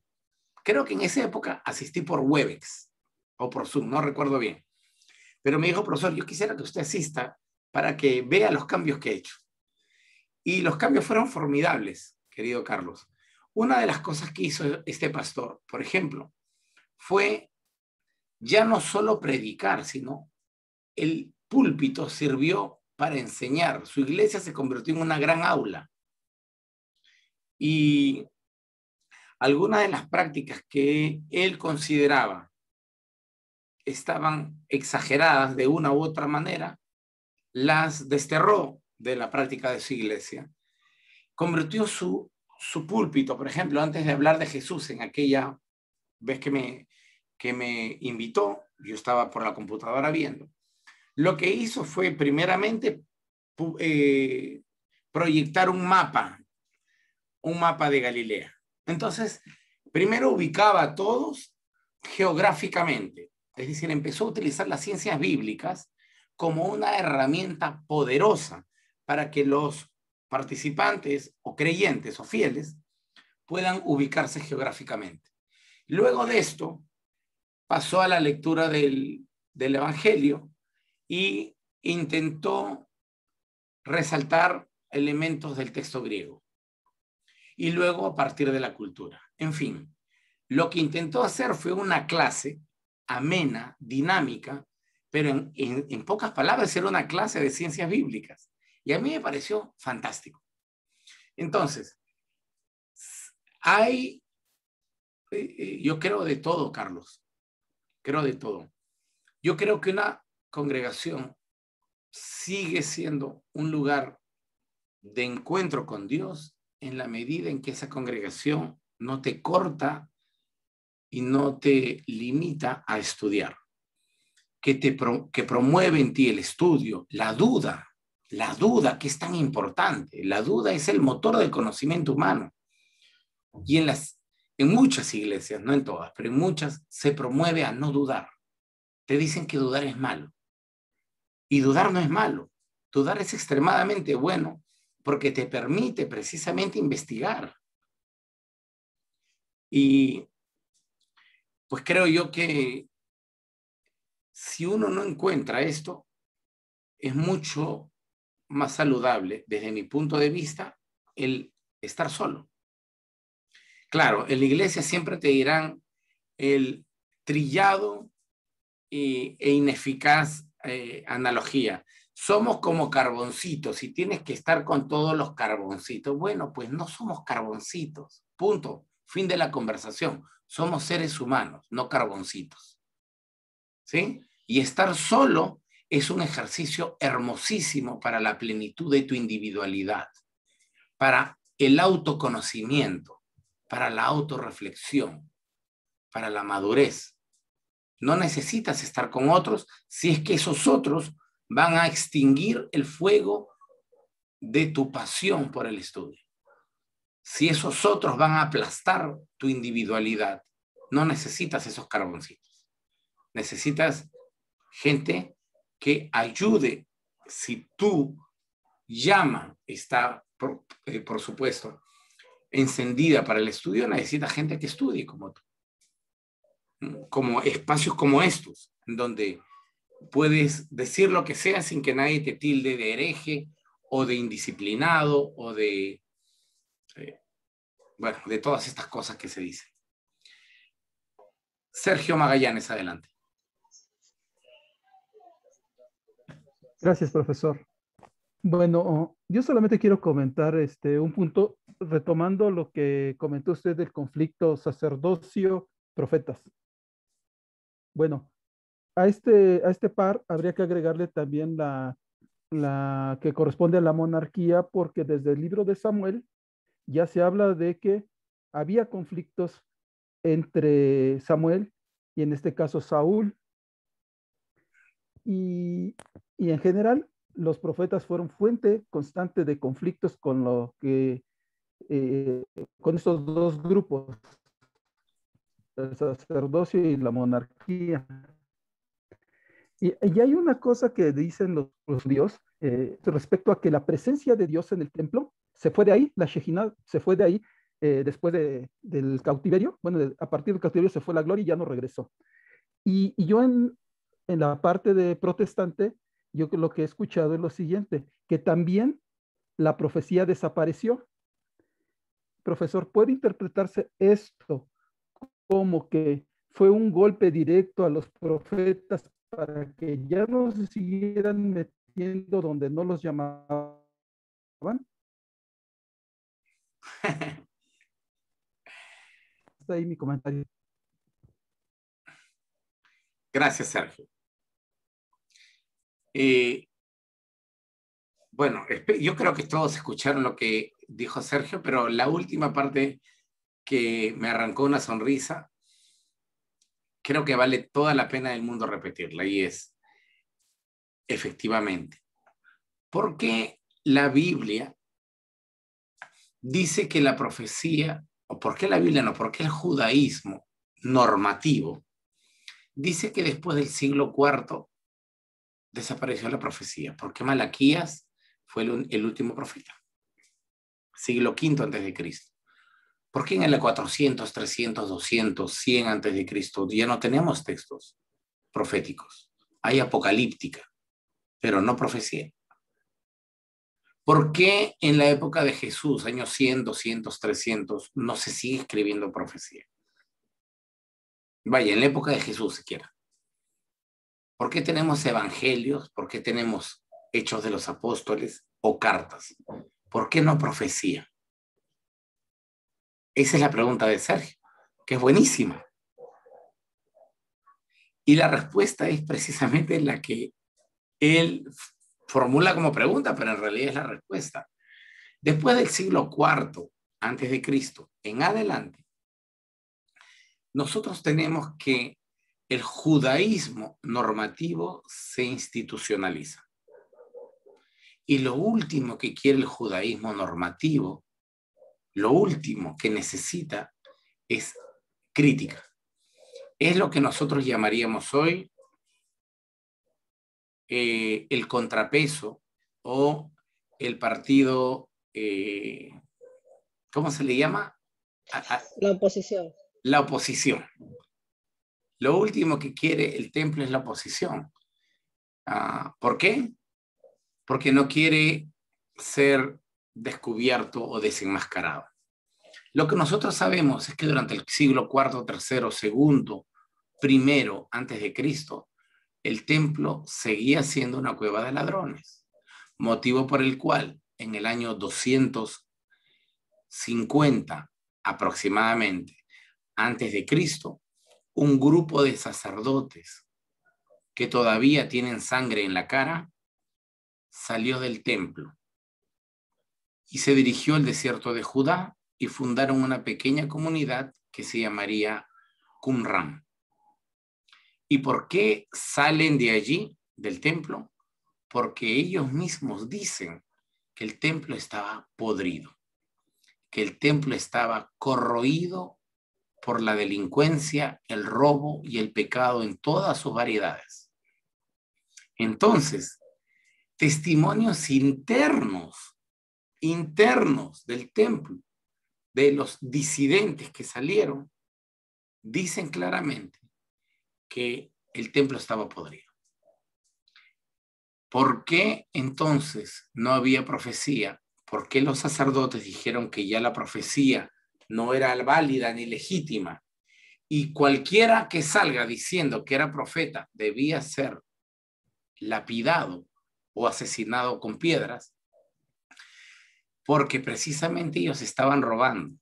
Creo que en esa época asistí por Webex o por Zoom, no recuerdo bien. Pero me dijo, profesor, yo quisiera que usted asista para que vea los cambios que he hecho. Y los cambios fueron formidables, querido Carlos. Una de las cosas que hizo este pastor, por ejemplo, fue ya no solo predicar, sino el púlpito sirvió para enseñar. Su iglesia se convirtió en una gran aula. Y algunas de las prácticas que él consideraba estaban exageradas de una u otra manera, las desterró de la práctica de su iglesia. Convirtió su púlpito, por ejemplo, antes de hablar de Jesús, en aquella vez que me invitó, yo estaba por la computadora viendo, lo que hizo fue primeramente proyectar un mapa de Galilea. Entonces, primero ubicaba a todos geográficamente, es decir, empezó a utilizar las ciencias bíblicas como una herramienta poderosa para que los participantes o creyentes o fieles puedan ubicarse geográficamente. Luego de esto, pasó a la lectura del Evangelio y intentó resaltar elementos del texto griego. Y luego a partir de la cultura. En fin, lo que intentó hacer fue una clase amena, dinámica, pero en pocas palabras era una clase de ciencias bíblicas. Y a mí me pareció fantástico. Entonces, yo creo de todo, Carlos. Creo de todo. Yo creo que una congregación sigue siendo un lugar de encuentro con Dios en la medida en que esa congregación no te corta y no te limita a estudiar, que promueve en ti el estudio, la duda que es tan importante. La duda es el motor del conocimiento humano. Y en muchas iglesias, no en todas, pero en muchas se promueve a no dudar. Te dicen que dudar es malo. Y dudar no es malo. Dudar es extremadamente bueno porque te permite precisamente investigar. Y pues creo yo que si uno no encuentra esto, es mucho más saludable, desde mi punto de vista, el estar solo. Claro, en la iglesia siempre te dirán el trillado e ineficaz analogía. Somos como carboncitos y tienes que estar con todos los carboncitos. Bueno, pues no somos carboncitos. Punto. Fin de la conversación. Somos seres humanos, no carboncitos. ¿Sí? Y estar solo es un ejercicio hermosísimo para la plenitud de tu individualidad, para el autoconocimiento, para la autorreflexión, para la madurez. No necesitas estar con otros si es que esos otros van a extinguir el fuego de tu pasión por el estudio. Si esos otros van a aplastar tu individualidad, no necesitas esos carboncitos. Necesitas gente que ayude. Si tu llama está, por supuesto, encendida para el estudio, necesitas gente que estudie como tú. Como espacios como estos, en donde puedes decir lo que sea sin que nadie te tilde de hereje o de indisciplinado o de, bueno, de todas estas cosas que se dicen. Sergio Magallanes, adelante. Gracias, profesor. Bueno, yo solamente quiero comentar un punto, retomando lo que comentó usted del conflicto sacerdocio-profetas. Bueno, a este par habría que agregarle también la que corresponde a la monarquía, porque desde el libro de Samuel ya se habla de que había conflictos entre Samuel y en este caso Saúl. Y en general, los profetas fueron fuente constante de conflictos con con estos dos grupos, el sacerdocio y la monarquía. Y hay una cosa que dicen los judíos respecto a que la presencia de Dios en el templo se fue de ahí, la Shejinah se fue de ahí después del cautiverio. Bueno, a partir del cautiverio se fue la gloria y ya no regresó. Y yo en la parte de protestante, yo lo que he escuchado es lo siguiente, que también la profecía desapareció. Profesor, ¿puede interpretarse esto como que fue un golpe directo a los profetas para que ya no se siguieran metiendo donde no los llamaban? Está ahí mi comentario. Gracias, Sergio. Bueno, yo creo que todos escucharon lo que dijo Sergio, pero la última parte que me arrancó una sonrisa, creo que vale toda la pena del mundo repetirla, y es, efectivamente, ¿por qué la Biblia dice que la profecía, o por qué la Biblia no, por qué el judaísmo normativo dice que después del siglo IV desapareció la profecía? Porque Malaquías fue el último profeta, siglo V antes de Cristo. ¿Por qué en el 400, 300, 200, 100 antes de Cristo ya no tenemos textos proféticos? Hay apocalíptica, pero no profecía. ¿Por qué en la época de Jesús, años 100, 200, 300, no se sigue escribiendo profecía? Vaya, en la época de Jesús siquiera. ¿Por qué tenemos evangelios? ¿Por qué tenemos hechos de los apóstoles o cartas? ¿Por qué no profecía? Esa es la pregunta de Sergio, que es buenísima. Y la respuesta es precisamente la que él formula como pregunta, pero en realidad es la respuesta. Después del siglo IV antes de Cristo en adelante, nosotros tenemos que el judaísmo normativo se institucionaliza. Y lo último que quiere el judaísmo normativo, lo último que necesita es crítica. Es lo que nosotros llamaríamos hoy el contrapeso o el partido, ¿cómo se le llama? La oposición. La oposición. Lo último que quiere el templo es la oposición. ¿Por qué? Porque no quiere ser descubierto o desenmascarado. Lo que nosotros sabemos es que durante el siglo IV, III, II, I antes de Cristo, el templo seguía siendo una cueva de ladrones, motivo por el cual en el año 250 aproximadamente antes de Cristo, un grupo de sacerdotes que todavía tienen sangre en la cara salió del templo y se dirigió al desierto de Judá y fundaron una pequeña comunidad que se llamaría Qumran. ¿Y por qué salen de allí, del templo? Porque ellos mismos dicen que el templo estaba podrido, que el templo estaba corroído por la delincuencia, el robo y el pecado en todas sus variedades. Entonces, testimonios internos del templo, de los disidentes que salieron, dicen claramente que el templo estaba podrido. ¿Por qué entonces no había profecía? ¿Por qué los sacerdotes dijeron que ya la profecía no era válida ni legítima? Y cualquiera que salga diciendo que era profeta debía ser lapidado o asesinado con piedras, porque precisamente ellos estaban robando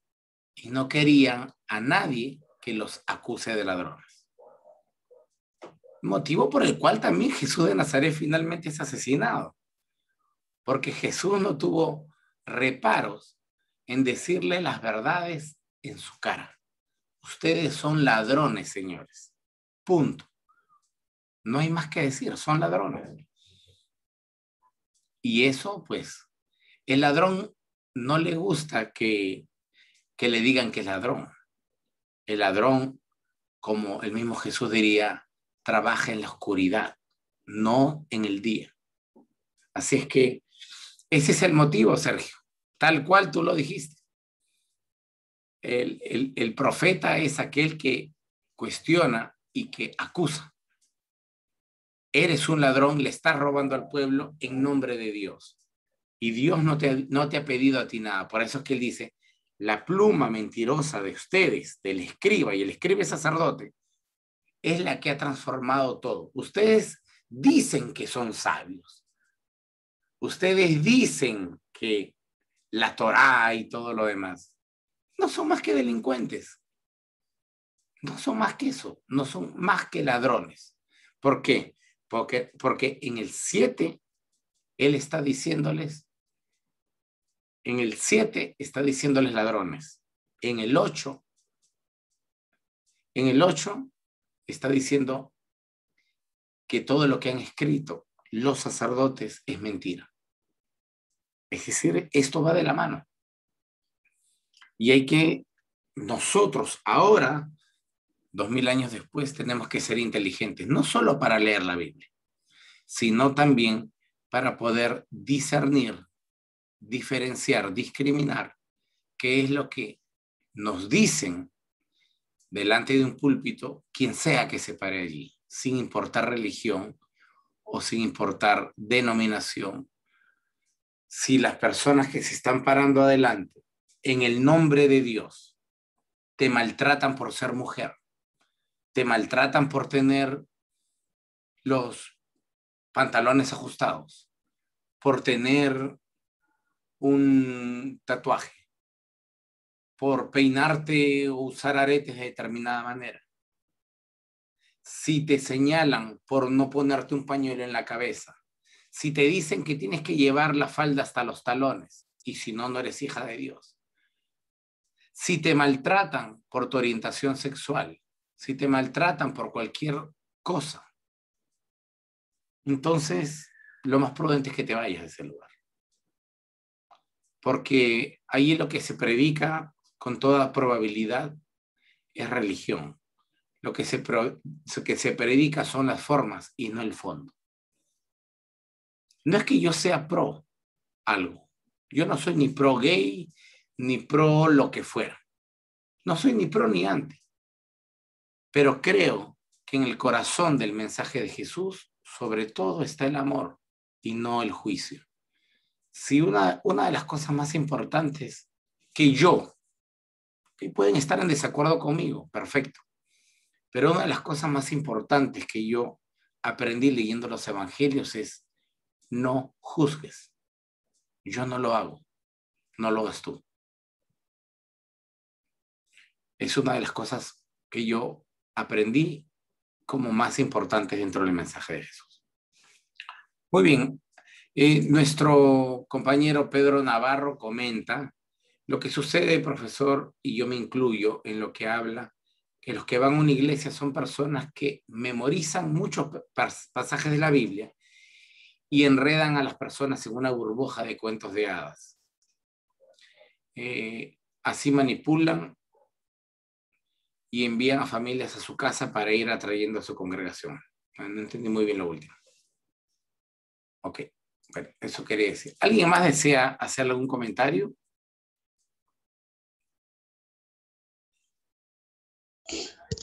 y no querían a nadie que los acuse de ladrones. Motivo por el cual también Jesús de Nazaret finalmente es asesinado, porque Jesús no tuvo reparos en decirle las verdades en su cara. Ustedes son ladrones, señores. Punto. No hay más que decir, son ladrones. Y eso, pues, el ladrón no le gusta que le digan que es ladrón. El ladrón, como el mismo Jesús diría, trabaja en la oscuridad, no en el día. Así es que ese es el motivo, Sergio, tal cual tú lo dijiste. El profeta es aquel que cuestiona y que acusa. Eres un ladrón, le estás robando al pueblo en nombre de Dios. Y Dios no te ha pedido a ti nada. Por eso es que él dice, la pluma mentirosa de ustedes, del escriba, y el escriba es sacerdote, es la que ha transformado todo. Ustedes dicen que son sabios. Ustedes dicen que la Torá y todo lo demás no son más que delincuentes. No son más que eso. No son más que ladrones. ¿Por qué? Porque en el 7, él está diciéndoles, en el 7 está diciéndoles ladrones. En el 8 está diciendo que todo lo que han escrito los sacerdotes es mentira. Es decir, esto va de la mano. Y hay que, nosotros ahora, 2000 años después, tenemos que ser inteligentes, no solo para leer la Biblia, sino también para poder discernir, diferenciar, discriminar qué es lo que nos dicen delante de un púlpito, quien sea que se pare allí, sin importar religión o sin importar denominación. Si las personas que se están parando adelante en el nombre de Dios te maltratan por ser mujer, te maltratan por tener los pantalones ajustados, por tener un tatuaje, por peinarte o usar aretes de determinada manera, si te señalan por no ponerte un pañuelo en la cabeza, si te dicen que tienes que llevar la falda hasta los talones y si no, no eres hija de Dios, si te maltratan por tu orientación sexual, si te maltratan por cualquier cosa, entonces lo más prudente es que te vayas de ese lugar. Porque ahí lo que se predica con toda probabilidad es religión. Lo que se predica son las formas y no el fondo. No es que yo sea pro algo. Yo no soy ni pro gay, ni pro lo que fuera. No soy ni pro ni anti. Pero creo que en el corazón del mensaje de Jesús, sobre todo está el amor y no el juicio. Si una de las cosas más importantes que pueden estar en desacuerdo conmigo, perfecto, pero una de las cosas más importantes que yo aprendí leyendo los evangelios es no juzgues. Yo no lo hago, no lo hagas tú. Es una de las cosas que yo aprendí como más importantes dentro del mensaje de Jesús. Muy bien. Nuestro compañero Pedro Navarro comenta lo que sucede, profesor, y yo me incluyo en lo que habla, que los que van a una iglesia son personas que memorizan muchos pasajes de la Biblia y enredan a las personas en una burbuja de cuentos de hadas. Así manipulan y envían a familias a su casa para ir atrayendo a su congregación. No entendí muy bien lo último. Ok, bueno, eso quería decir. ¿Alguien más desea hacer algún comentario?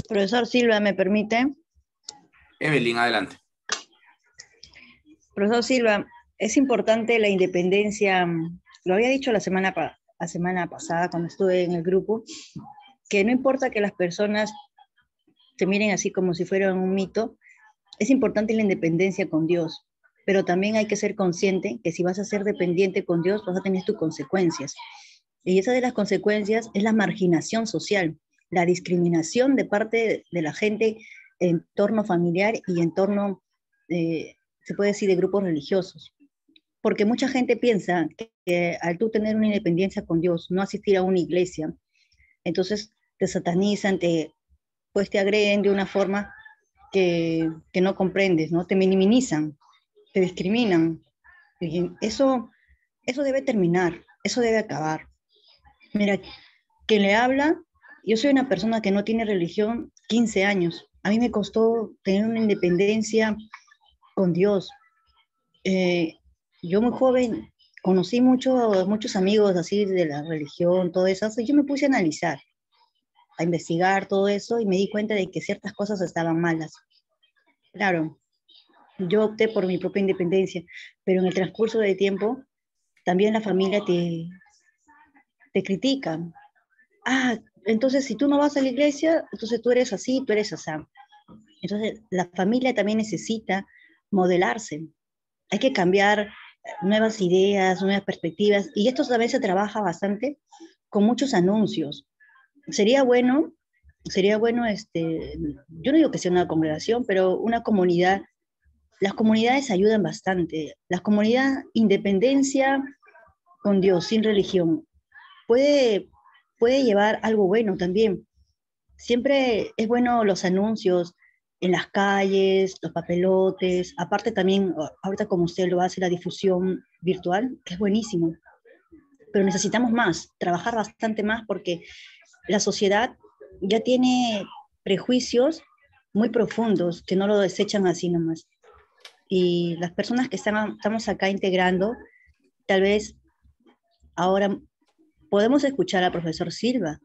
Profesor Silva, ¿me permite? Evelyn, adelante. Profesor Silva, es importante la independencia, lo había dicho la semana pasada cuando estuve en el grupo, que no importa que las personas te miren así como si fueran un mito, es importante la independencia con Dios, pero también hay que ser consciente que si vas a ser dependiente con Dios vas a tener tus consecuencias. Y esa de las consecuencias es la marginación social, la discriminación de parte de la gente en torno familiar y en torno, se puede decir, de grupos religiosos. Porque mucha gente piensa que al tú tener una independencia con Dios, no asistir a una iglesia, entonces te satanizan, pues te agreden de una forma que no comprendes, ¿no? Te minimizan, te discriminan. Y eso debe terminar, eso debe acabar. Mira, quien le habla, yo soy una persona que no tiene religión 15 años. A mí me costó tener una independencia con Dios. Yo muy joven conocí muchos amigos así de la religión, todo eso. Y yo me puse a analizar, a investigar todo eso y me di cuenta de que ciertas cosas estaban malas. Claro, yo opté por mi propia independencia, pero en el transcurso del tiempo también la familia te critica. Ah, entonces si tú no vas a la iglesia, entonces tú eres así, tú eres así. Entonces la familia también necesita modelarse. Hay que cambiar nuevas ideas, nuevas perspectivas, y esto también se trabaja bastante con muchos anuncios. Sería bueno, yo no digo que sea una congregación, pero una comunidad. Las comunidades ayudan bastante. La comunidad, independencia con Dios, sin religión, puede llevar algo bueno también. Siempre es bueno los anuncios en las calles, los papelotes, aparte también, ahorita como usted lo hace, la difusión virtual, que es buenísimo. Pero necesitamos más, trabajar bastante más, porque la sociedad ya tiene prejuicios muy profundos que no lo desechan así nomás. Y las personas que estamos acá integrando, tal vez ahora podemos escuchar al profesor Silva,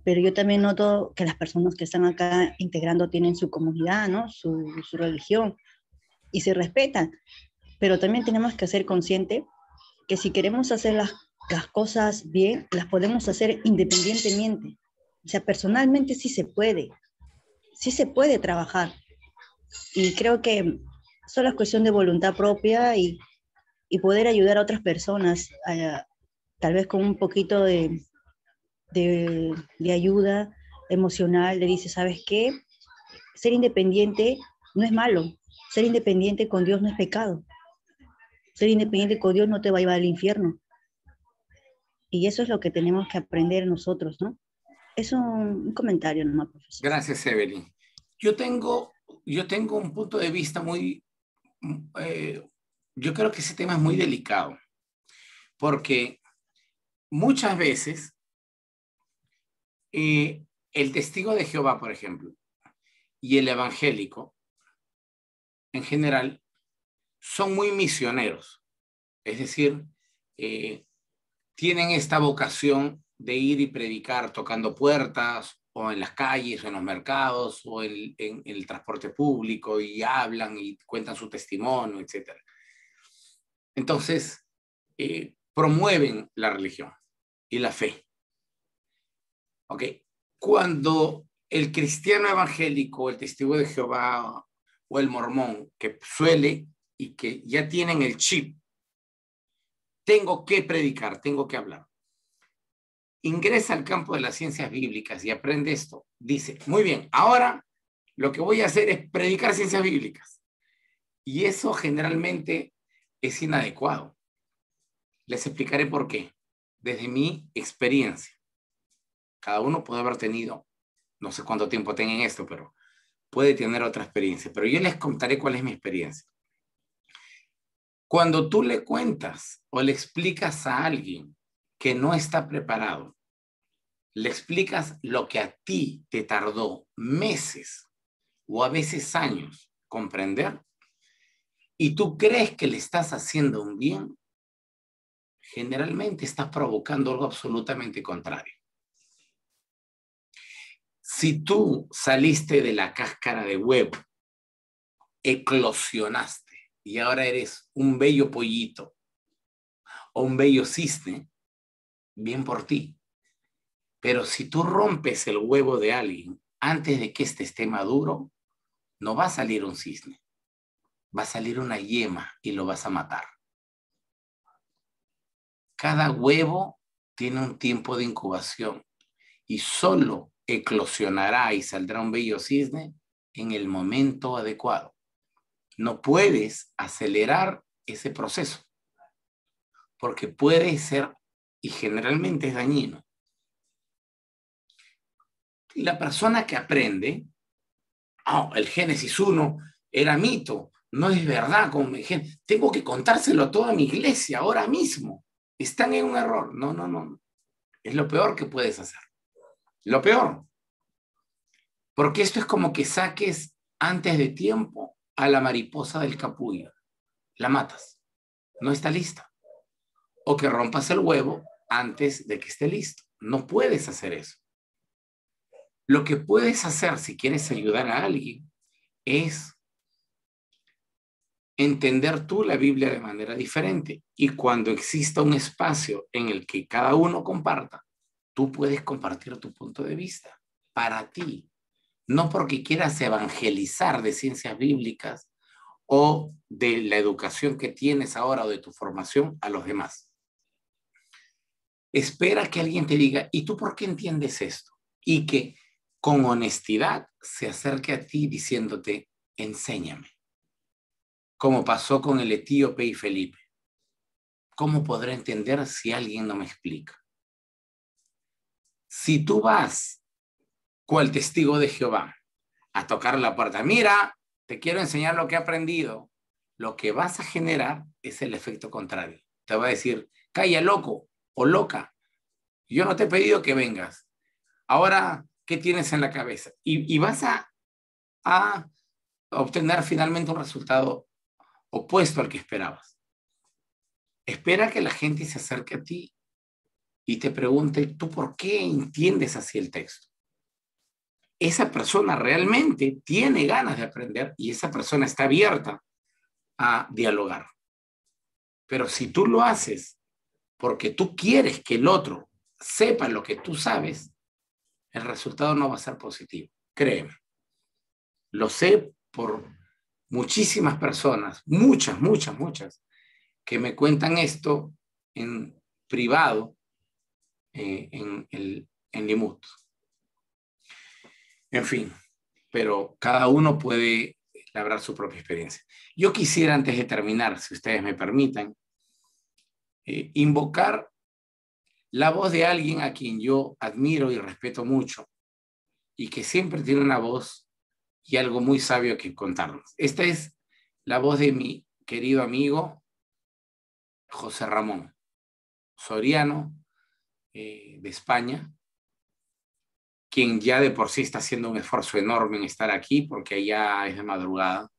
pero yo también noto que las personas que están acá integrando tienen su comunidad, ¿no? Su religión, y se respetan. Pero también tenemos que ser conscientes que si queremos hacer las cosas bien, las podemos hacer independientemente. O sea, personalmente sí se puede trabajar. Y creo que solo es cuestión de voluntad propia y poder ayudar a otras personas, tal vez con un poquito de ayuda emocional. Le dice, ¿sabes qué? Ser independiente no es malo. Ser independiente con Dios no es pecado. Ser independiente con Dios no te va a llevar al infierno. Y eso es lo que tenemos que aprender nosotros, ¿no? Es un comentario nomás, profesor. Gracias, Evelyn. Yo tengo un punto de vista yo creo que ese tema es muy delicado, porque muchas veces el testigo de Jehová, por ejemplo, y el evangélico, en general, son muy misioneros. Es decir, tienen esta vocación de ir y predicar tocando puertas, o en las calles, o en los mercados, o en el transporte público, y hablan y cuentan su testimonio, etc. Entonces, promueven la religión y la fe. ¿Ok? Cuando el cristiano evangélico, el testigo de Jehová o el mormón, que suele y que ya tienen el chip, tengo que predicar, tengo que hablar, ingresa al campo de las ciencias bíblicas y aprende esto, dice, muy bien, ahora lo que voy a hacer es predicar ciencias bíblicas. Y eso generalmente es inadecuado. Les explicaré por qué. Desde mi experiencia. Cada uno puede haber tenido, no sé cuánto tiempo tengan esto, pero puede tener otra experiencia. Pero yo les contaré cuál es mi experiencia. Cuando tú le cuentas o le explicas a alguien que no está preparado le explicas lo que a ti te tardó meses o a veces años comprender, y tú crees que le estás haciendo un bien, generalmente estás provocando algo absolutamente contrario. Si tú saliste de la cáscara de huevo, eclosionaste y ahora eres un bello pollito o un bello cisne, bien por ti. Pero si tú rompes el huevo de alguien antes de que éste esté maduro, no va a salir un cisne, va a salir una yema y lo vas a matar. Cada huevo tiene un tiempo de incubación y solo eclosionará y saldrá un bello cisne en el momento adecuado. No puedes acelerar ese proceso porque puede ser, y generalmente es dañino. La persona que aprende, el Génesis 1 era mito, no es verdad, tengo que contárselo a toda mi iglesia ahora mismo. Están en un error. No. Es lo peor que puedes hacer. Lo peor. Porque esto es como que saques antes de tiempo a la mariposa del capullo. La matas. No está lista. O que rompas el huevo antes de que esté listo. No puedes hacer eso. Lo que puedes hacer si quieres ayudar a alguien es entender tú la Biblia de manera diferente. Y cuando exista un espacio en el que cada uno comparta, tú puedes compartir tu punto de vista para ti. No porque quieras evangelizar de ciencias bíblicas o de la educación que tienes ahora o de tu formación a los demás. Espera que alguien te diga, ¿y tú por qué entiendes esto? Y que con honestidad se acerque a ti diciéndote, enséñame. Como pasó con el etíope y Felipe. ¿Cómo podré entender si alguien no me explica? Si tú vas, cual testigo de Jehová, a tocar la puerta, mira, te quiero enseñar lo que he aprendido, lo que vas a generar es el efecto contrario. Te va a decir, calla loco o loca, yo no te he pedido que vengas. Ahora, ¿qué tienes en la cabeza? Y vas a obtener finalmente un resultado opuesto al que esperabas. Espera que la gente se acerque a ti y te pregunte, ¿tú por qué entiendes así el texto? Esa persona realmente tiene ganas de aprender y esa persona está abierta a dialogar. Pero si tú lo haces porque tú quieres que el otro sepa lo que tú sabes, el resultado no va a ser positivo. Créeme. Lo sé por muchísimas personas, muchas, que me cuentan esto en privado, en Limut. En fin, pero cada uno puede labrar su propia experiencia. Yo quisiera, antes de terminar, si ustedes me permitan, invocar la voz de alguien a quien yo admiro y respeto mucho y que siempre tiene una voz y algo muy sabio que contarnos. Esta es la voz de mi querido amigo José Ramón Soriano, de España, quien ya de por sí está haciendo un esfuerzo enorme en estar aquí porque allá es de madrugada.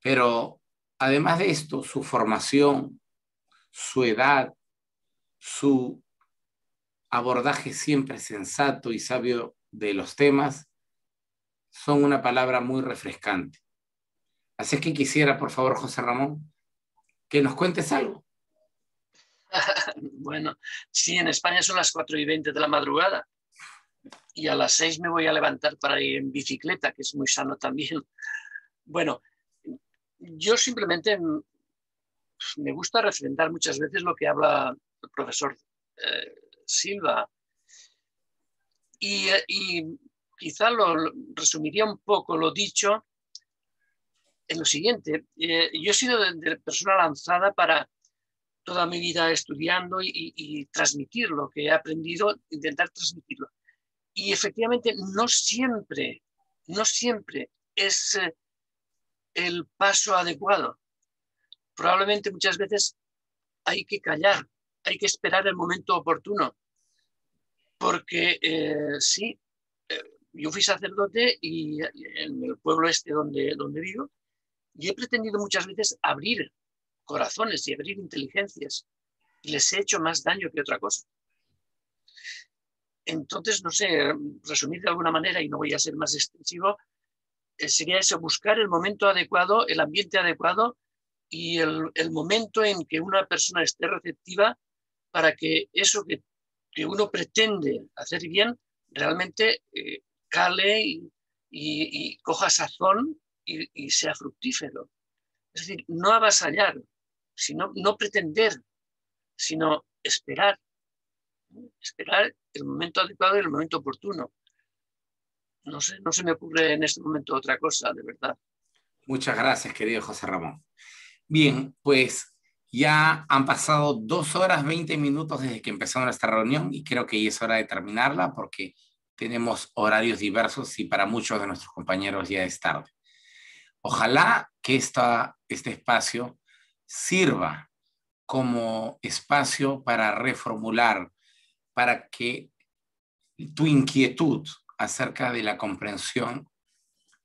Pero además de esto, su formación, su edad, su abordaje siempre sensato y sabio de los temas, son una palabra muy refrescante. Así que quisiera, por favor, José Ramón, que nos cuentes algo. Bueno, sí, en España son las 4:20 de la madrugada y a las 6 me voy a levantar para ir en bicicleta, que es muy sano también. Bueno, yo simplemente me gusta refrendar muchas veces lo que habla el profesor Silva y quizá lo resumiría un poco lo dicho en lo siguiente. Yo he sido de persona lanzada para toda mi vida estudiando y transmitir lo que he aprendido, intentar transmitirlo. Y efectivamente no siempre es el paso adecuado. Probablemente muchas veces hay que callar, hay que esperar el momento oportuno. porque sí, yo fui sacerdote y en el pueblo este donde vivo, y he pretendido muchas veces abrir corazones y abrir inteligencias, y les he hecho más daño que otra cosa. Entonces, no sé, resumir de alguna manera, y no voy a ser más extensivo, sería eso, buscar el momento adecuado, el ambiente adecuado y el momento en que una persona esté receptiva para que eso que uno pretende hacer bien realmente cale y coja sazón y sea fructífero. Es decir, no avasallar, sino no pretender, sino esperar. Esperar el momento adecuado y el momento oportuno. No sé, no se me ocurre en este momento otra cosa, de verdad. Muchas gracias, querido José Ramón. Bien, pues ya han pasado 2 horas 20 minutos desde que empezó nuestra reunión y creo que ya es hora de terminarla porque tenemos horarios diversos y para muchos de nuestros compañeros ya es tarde. Ojalá que este espacio sirva como espacio para reformular, para que tu inquietud acerca de la comprensión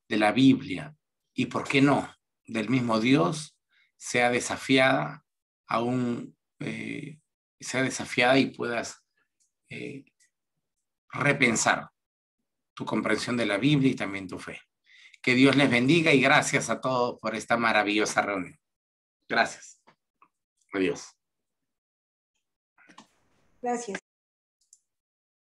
de la Biblia y, ¿por qué no?, del mismo Dios, sea desafiada sea desafiada y puedas repensar tu comprensión de la Biblia y también tu fe. Que Dios les bendiga y gracias a todos por esta maravillosa reunión. Gracias. Adiós. Gracias.